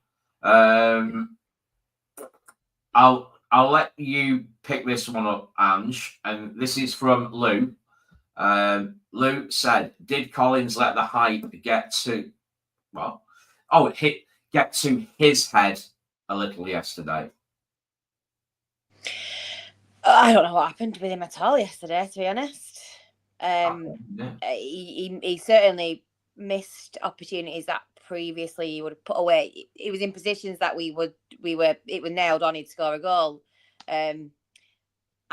I'll let you pick this one up, Ange, and this is from Lou. Lou said, "Did Collins let the hype get to his head a little yesterday?" I don't know what happened with him at all yesterday, to be honest. He certainly missed opportunities that previously he would have put away. It was in positions that it was nailed on he'd score a goal. And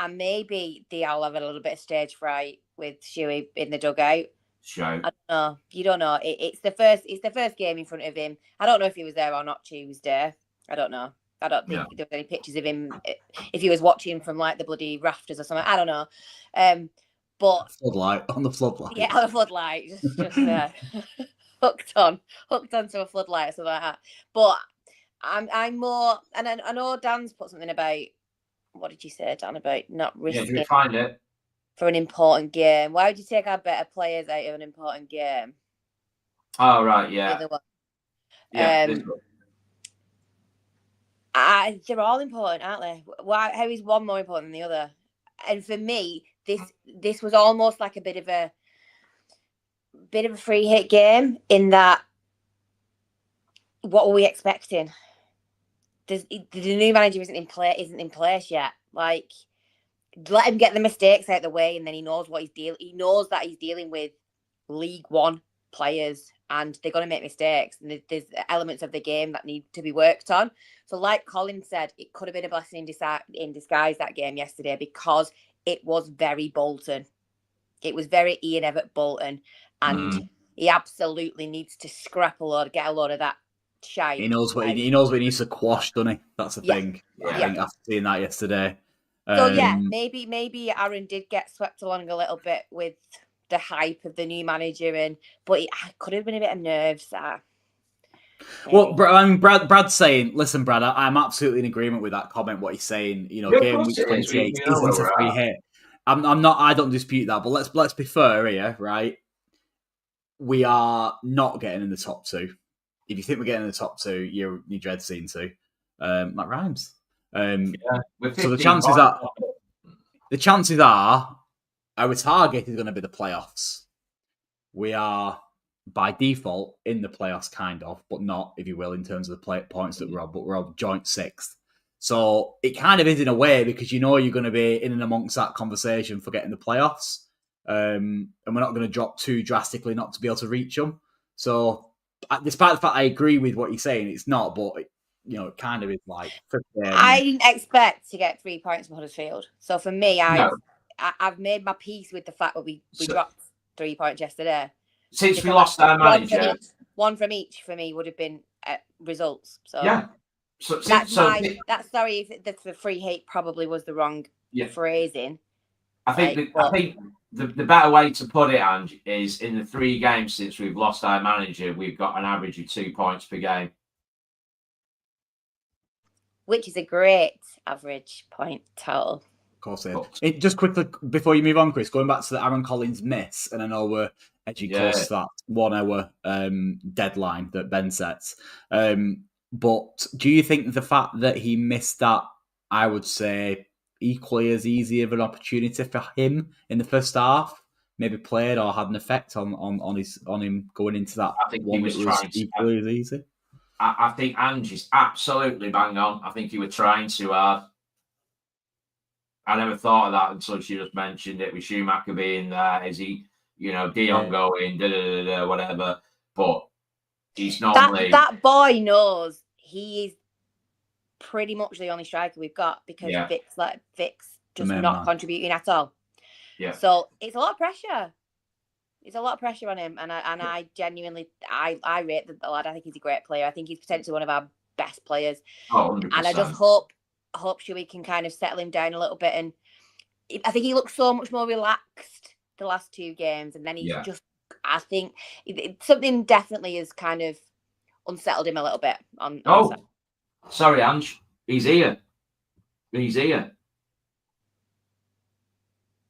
maybe Diallo have a little bit of stage fright with Shuey in the dugout. Sure. I don't know. You don't know. It's the first game in front of him. I don't know if he was there or not Tuesday. I don't know. I don't think there was any pictures of him if he was watching from like the bloody rafters or something. I don't know. But on the floodlight. Yeah, on the floodlight. Just hooked onto a floodlight or something like that. But I'm more, and I know Dan's put something about, what did you say, Dan, about not risking did we find it for an important game? Why would you take our better players out of an important game? Oh, right, yeah. They're all important, aren't they? Why? How is one more important than the other? And for me, this was almost like a bit of a free hit game in that. What were we expecting? The new manager isn't in place yet. Like, let him get the mistakes out of the way, and then he knows what he's dealing. He knows that he's dealing with League One players, and they're going to make mistakes, and there's elements of the game that need to be worked on. So like Colin said, it could have been a blessing in disguise, that game yesterday, because it was very Bolton. It was very Ian Evatt Bolton, and he absolutely needs to scrap get a load of that shite. He knows what he needs to quash, doesn't he? That's the thing. I think after seeing that yesterday. So maybe Aaron did get swept along a little bit with the hype of the new manager, but it could have been a bit of nerves there. Well, Brad's saying, listen, Brad, I'm absolutely in agreement with that comment. What he's saying, game week 28 isn't a free hit. I'm not. I don't dispute that, but let's be fair here, right? We are not getting in the top two. If you think we're getting in the top two, you dread seeing two. That rhymes. So the chances are our target is going to be the playoffs. We are by default in the playoffs, kind of, but not, if you will, in terms of the points that we're on. But we're on joint sixth. So it kind of is in a way, because you're going to be in and amongst that conversation for getting the playoffs. And we're not going to drop too drastically not to be able to reach them. So despite the fact I agree with what you're saying, it's not, but it kind of is like... I didn't expect to get 3 points from Huddersfield. So for me, I've made my peace with the fact that we dropped 3 points yesterday. Since we lost our manager... One from each for me would have been results. So yeah. Sorry if the free hate probably was the wrong phrasing. I think the better way to put it, Ange, is in the 3 games since we've lost our manager, we've got an average of 2 points per game. Which is a great average point total. Of course it is. Just quickly, before you move on, Chris, going back to the Aaron Collins miss, and I know we're edging close to that 1 hour deadline that Ben sets. But do you think the fact that he missed that, I would say, equally as easy of an opportunity for him in the first half, maybe played or had an effect on him going into that? I think one he was trying equally as easy. I think Ange is absolutely bang on. I think he was trying too hard. I never thought of that until she just mentioned it with Schumacher being there. Is he, Dion going, whatever. But he's normally... That boy knows he is pretty much the only striker we've got, because Vic's just not contributing at all. Yeah. So it's a lot of pressure. It's a lot of pressure on him, and I genuinely I rate the lad. I think he's a great player. I think he's potentially one of our best players. Oh, 100%. And I just hope Shuey can kind of settle him down a little bit. And I think he looks so much more relaxed the last 2 games, and then he's just. I think something definitely has kind of unsettled him a little bit. Sorry, Ange. He's here.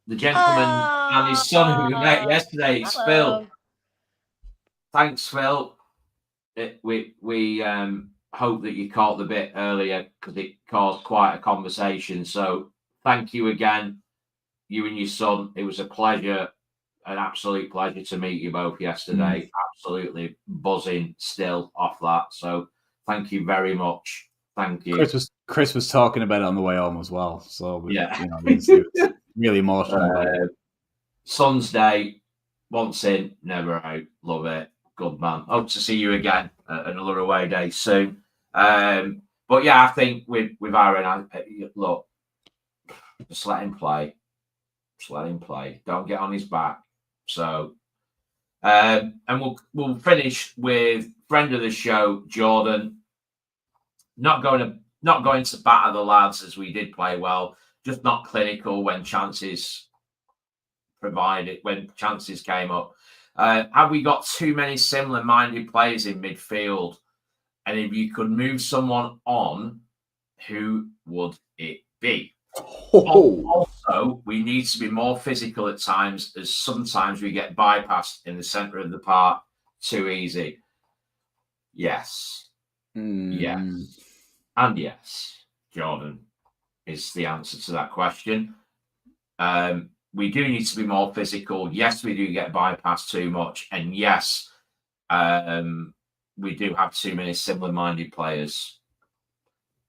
The gentleman and his son who we met yesterday, it's Phil. Thanks, Phil. We hope that you caught the bit earlier, because it caused quite a conversation. So thank you again, you and your son. It was a pleasure, an absolute pleasure to meet you both yesterday. Absolutely buzzing still off that. So thank you very much. Thank you. Chris was talking about it on the way home as well. So it was really emotional. Son's Day, once in, never out. Love it. Good man. Hope to see you again at another away day soon. But I think with Aaron, look, just let him play. Don't get on his back. So, and we'll finish with friend of the show, Jordan. Not going to batter the lads, as we did play well. Just not clinical when chances came up. Have we got too many similar-minded players in midfield? And if you could move someone on, who would it be? Also, we need to be more physical at times, as sometimes we get bypassed in the centre of the park too easy. Yes. Yes. And yes, Jordan is the answer to that question. We do need to be more physical. Yes, we do get bypassed too much. And yes, we do have too many similar-minded players.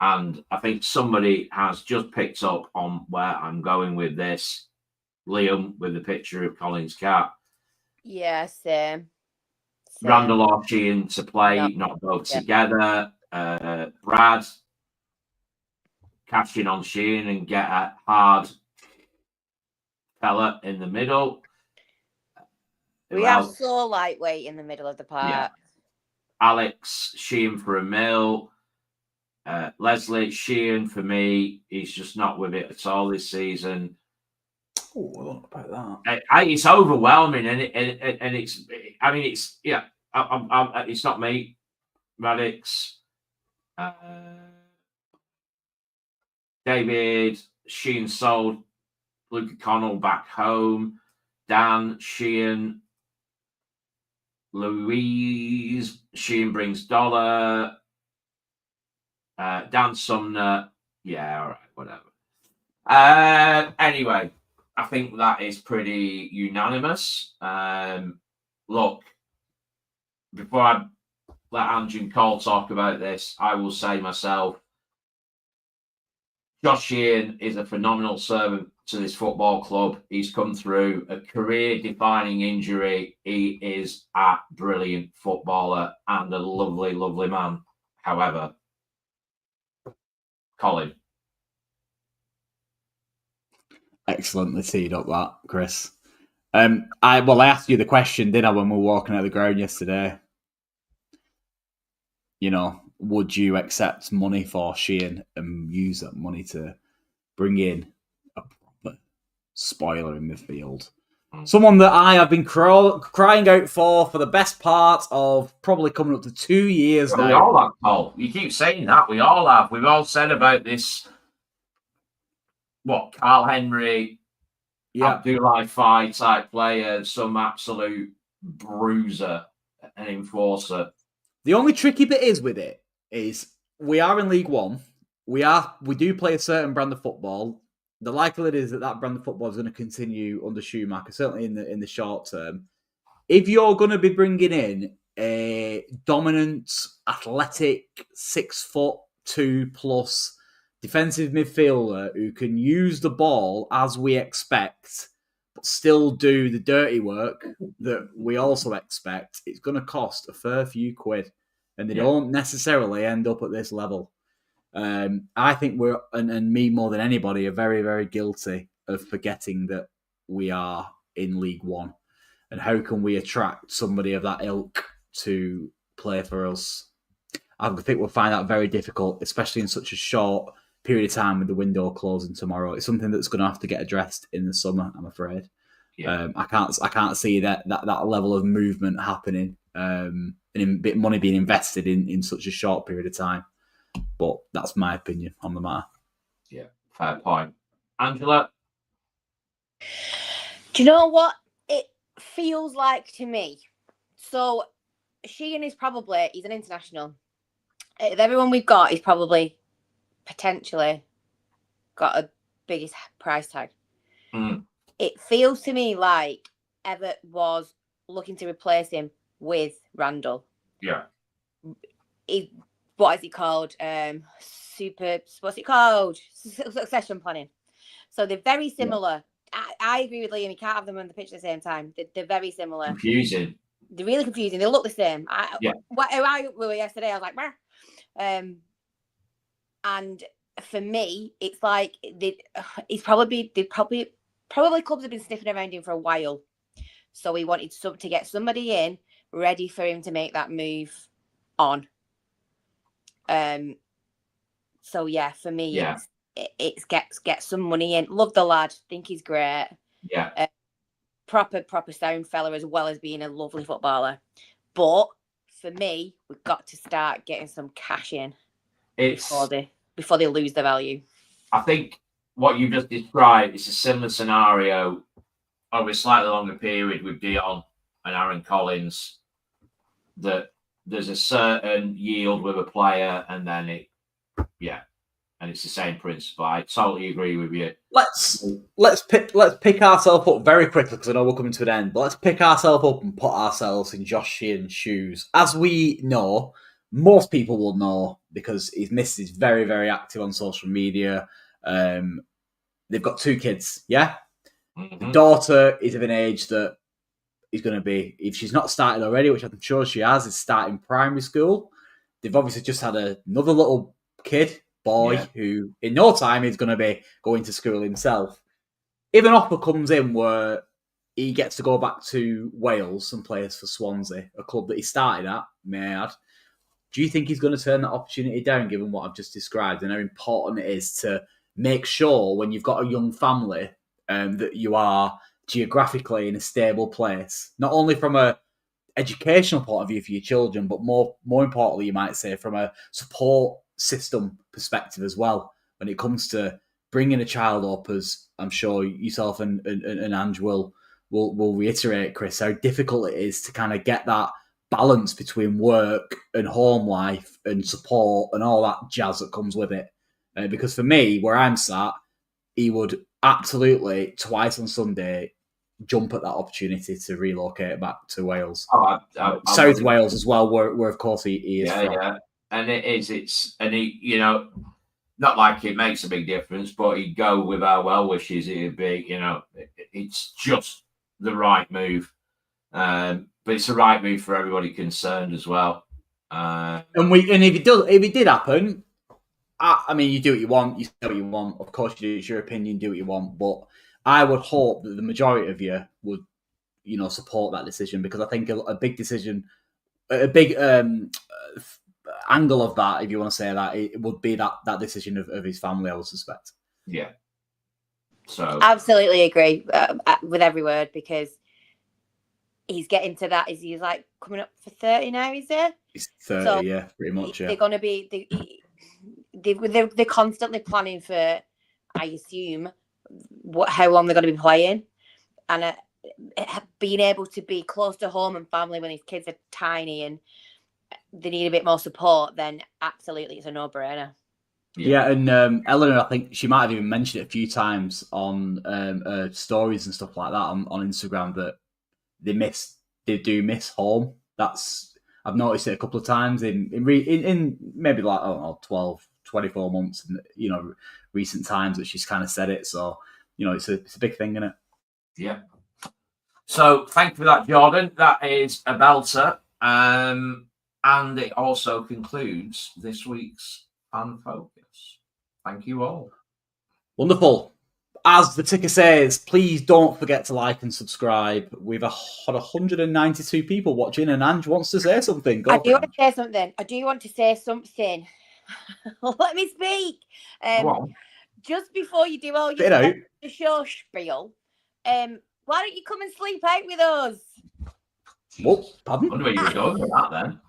And I think somebody has just picked up on where I'm going with this. Liam, with the picture of Colin's cat. Yeah, same. Randall or Sheehan to play, No. not both Yeah. together. Brad, cash in on Sheehan and get a hard fella in the middle. We are so lightweight in the middle of the park. Yeah. Alex, Sheehan for a mil. Leslie, Sheehan for me. He's just not with it at all this season. Oh, I don't know about that. It's overwhelming, and it's. I mean, it's yeah. It's not me. Maddox, David, Sheehan sold. Luke Connell back home. Dan, Sheehan, Louise, Sheehan brings dollar. Dan Sumner, yeah, all right, whatever. Anyway, I think that is pretty unanimous. Look, before I let Andrew and Cole talk about this, I will say myself, Josh Sheehan is a phenomenal servant to this football club. He's come through a career-defining injury. He is a brilliant footballer and a lovely, lovely man. However, Colin. Excellently teed up that, Chris. I asked you the question, didn't I, when we were walking out of the ground yesterday? You know, would you accept money for Sheehan and use that money to bring in a proper spoiler in midfield? Someone that I have been crying out for the best part of probably coming up to 2 years now. We all have, Paul. You keep saying that. We all have. We've all said about this. What, Carl Henry, Abdoulaye Faye type player, some absolute bruiser and enforcer. The only tricky bit is with it is we are in League One. We do play a certain brand of football. The likelihood is that brand of football is going to continue under Schumacher, certainly in the short term. If you're going to be bringing in a dominant, athletic, 6'2+ defensive midfielder who can use the ball as we expect, but still do the dirty work that we also expect, it's going to cost a fair few quid, and they don't necessarily end up at this level. I think we're, and me more than anybody, are very, very guilty of forgetting that we are in League One. And how can we attract somebody of that ilk to play for us? I think we'll find that very difficult, especially in such a short period of time with the window closing tomorrow. It's something that's going to have to get addressed in the summer, I'm afraid. Yeah. I can't see that level of movement happening, and money being invested in such a short period of time. But that's my opinion on the matter. Yeah, fair point. Angela? Do you know what it feels like to me? So Sheehan is he's an international. Of everyone we've got, he's probably potentially got a biggest price tag. It feels to me like Everett was looking to replace him with Randall. Yeah. What is it called? What's it called? Succession planning. So they're very similar. Yeah. I agree with Liam. You can't have them on the pitch at the same time. They're very similar. Confusing. They're really confusing. They look the same. I were yesterday. I was like, and for me, it's like probably clubs have been sniffing around him for a while. So he wanted to get somebody in ready for him to make that move on. So yeah, for me, it's get some money in. Love the lad. Think he's great. Yeah. Proper sound fella, as well as being a lovely footballer. But for me, we've got to start getting some cash in before they lose their value. I think what you just described is a similar scenario over a slightly longer period with Dion and Aaron Collins, that there's a certain yield with a player and then and it's the same principle. I totally agree with you. Let's pick ourselves up very quickly, because I know we're coming to an end, but let's pick ourselves up and put ourselves in Josh Sheehan's shoes. As we know, most people will know, because his missus is very, very active on social media. They've got 2 kids, yeah? Mm-hmm. The daughter is of an age that is going to be, if she's not started already, which I'm sure she has, is starting primary school. They've obviously just had another little boy, who in no time is going to be going to school himself. If an offer comes in where he gets to go back to Wales and plays for Swansea, a club that he started at, may I add, do you think he's going to turn that opportunity down, given what I've just described and how important it is to make sure when you've got a young family that you are geographically in a stable place, not only from a educational point of view for your children, but more importantly, you might say, from a support system perspective as well, when it comes to bringing a child up, as I'm sure yourself and Ange will reiterate, Chris, how difficult it is to kind of get that balance between work and home life and support and all that jazz that comes with it. Because for me, where I'm sat, he would absolutely, twice on Sunday, jump at that opportunity to relocate back to Wales. South Wales as well, where of course he is from. Yeah. And he, not like it makes a big difference, but he'd go with our well wishes. It'd be, it's just the right move. But it's the right move for everybody concerned as well. And if it did happen, I mean, you do what you want. You say what you want. Of course, you do. It's your opinion. Do what you want. But I would hope that the majority of you would, support that decision, because I think a big decision, a big angle of that, if you want to say that, it would be that decision of his family, I would suspect. Yeah. So absolutely agree with every word, because he's getting to that. He's like coming up for 30 now, is he? He's 30, so yeah, pretty much. Yeah. They're going to be. They're constantly planning for, I assume, how long they're going to be playing, and being able to be close to home and family when these kids are tiny and they need a bit more support, then absolutely it's a no-brainer. Yeah, and Eleanor, I think she might have even mentioned it a few times on stories and stuff like that on Instagram, that they do miss home. I've noticed it a couple of times in maybe like, I don't know, 12, 24 months, in, recent times that she's kind of said it. So, it's a big thing, isn't it? Yeah. So thank you for that, Jordan. That is a belter. And it also concludes this week's Fan Focus. Thank you all. Wonderful. As the ticker says, please don't forget to like and subscribe. We've had 192 people watching, and Ange wants to say something. I do want to say something. Let me speak. Just before you do all your show spiel, why don't you come and sleep out with us? Oh, pardon? I wonder where you were going with that then.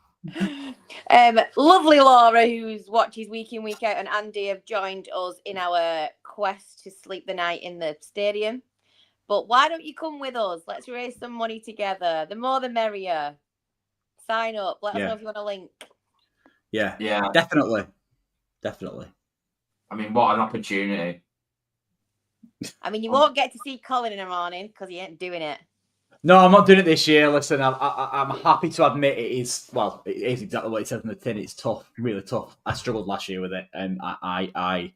Lovely Laura, who watches week in, week out, and Andy have joined us in our quest to sleep the night in the stadium. But why don't you come with us? Let's raise some money together. The more the merrier. Sign up. Let us know if you want a link. Yeah. Definitely. I mean, what an opportunity. I mean, you won't get to see Colin in the morning because he ain't doing it. No, I'm not doing it this year. Listen, I'm happy to admit it is exactly what it says in the tin. It's tough, really tough. I struggled last year with it, and I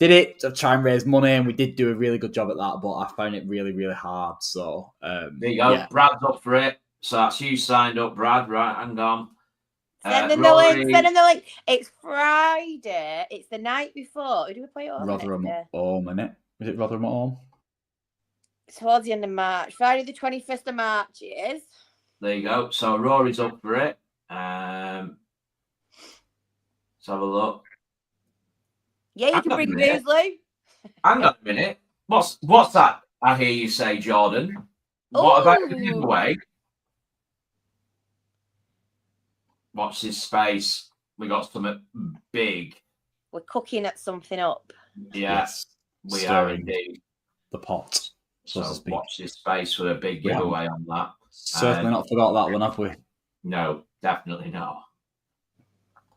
did it to try and raise money, and we did do a really good job at that, but I found it really, really hard. So there you go. Yeah. Brad's up for it. So that's you signed up, Brad. Right, hang on. Send them the link. It's Friday. It's the night before. Who do we play at home? Rotherham at home, isn't it? Is it Rotherham at home? Towards the end of March. Friday the 21st of March it is. There you go. So Rory's up for it. Let's have a look. Yeah, you can bring booze, Lou. Hang on a minute. What's that I hear you say, Jordan? What about the giveaway? Watch this space. We got something big. We're cooking at something up. Yes, we are indeed. The pot. So watch this space for a big giveaway on that. Certainly not forgot that one, have we? No, definitely not.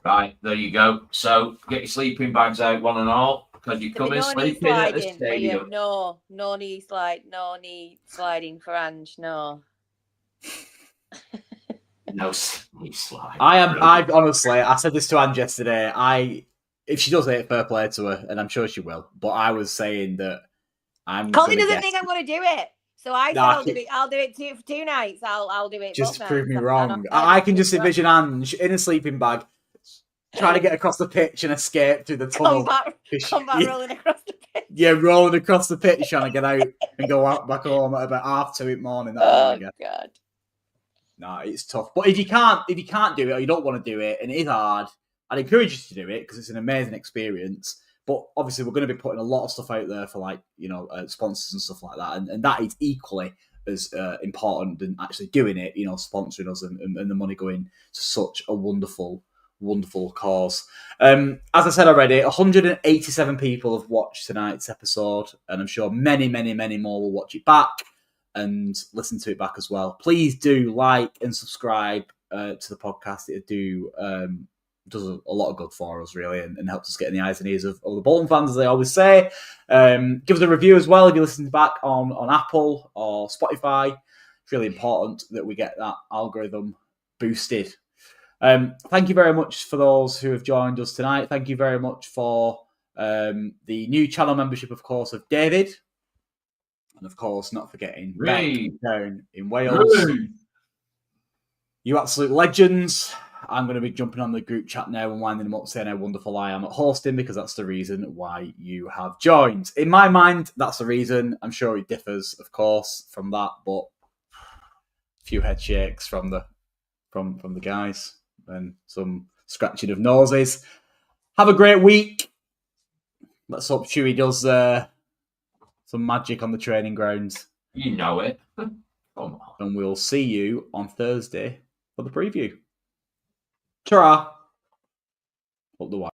Right, there you go. So get your sleeping bags out, one and all, because you're coming sleeping at the stadium. No knee sliding for Ange. No. No knee slide. I honestly, I said this to Ange yesterday. If she does it, fair play to her, and I'm sure she will. But I was saying that Colin doesn't think I'm going to do it. So I said Nah, I'll do it for 2 nights. I'll do it. just both prove me nights. wrong. I can just envision Ange in a sleeping bag trying to get across the pitch and escape through the tunnel. Come back rolling across the pitch. Yeah, rolling across the pitch trying to get out and go out back home at about 2:30 in the morning. God. No, it's tough. But if you can't do it or you don't want to do it and it is hard, I'd encourage you to do it because it's an amazing experience. But obviously, we're going to be putting a lot of stuff out there for sponsors and stuff like that, and that is equally as important than actually doing it. Sponsoring us and the money going to such a wonderful cause. As I said already, 187 people have watched tonight's episode, and I'm sure many, many, many more will watch it back and listen to it back as well. Please do like and subscribe to the podcast. It does a lot of good for us, really, and helps us get in the eyes and ears of all the Bolton fans, as they always say. Give us a review as well if you listen back on Apple or Spotify. It's really important that we get that algorithm boosted. Thank you very much for those who have joined us tonight. Thank you very much for the new channel membership, of course, of David. And, of course, not forgetting Beck down in Wales. You absolute legends. I'm going to be jumping on the group chat now and winding them up, saying how wonderful I am at hosting, because that's the reason why you have joined. In my mind, that's the reason. I'm sure it differs, of course, from that, but a few head shakes from the guys and some scratching of noses. Have a great week. Let's hope Chewy does some magic on the training grounds. You know it. Come on. And we'll see you on Thursday for the preview. Ta-ra. Up the wire.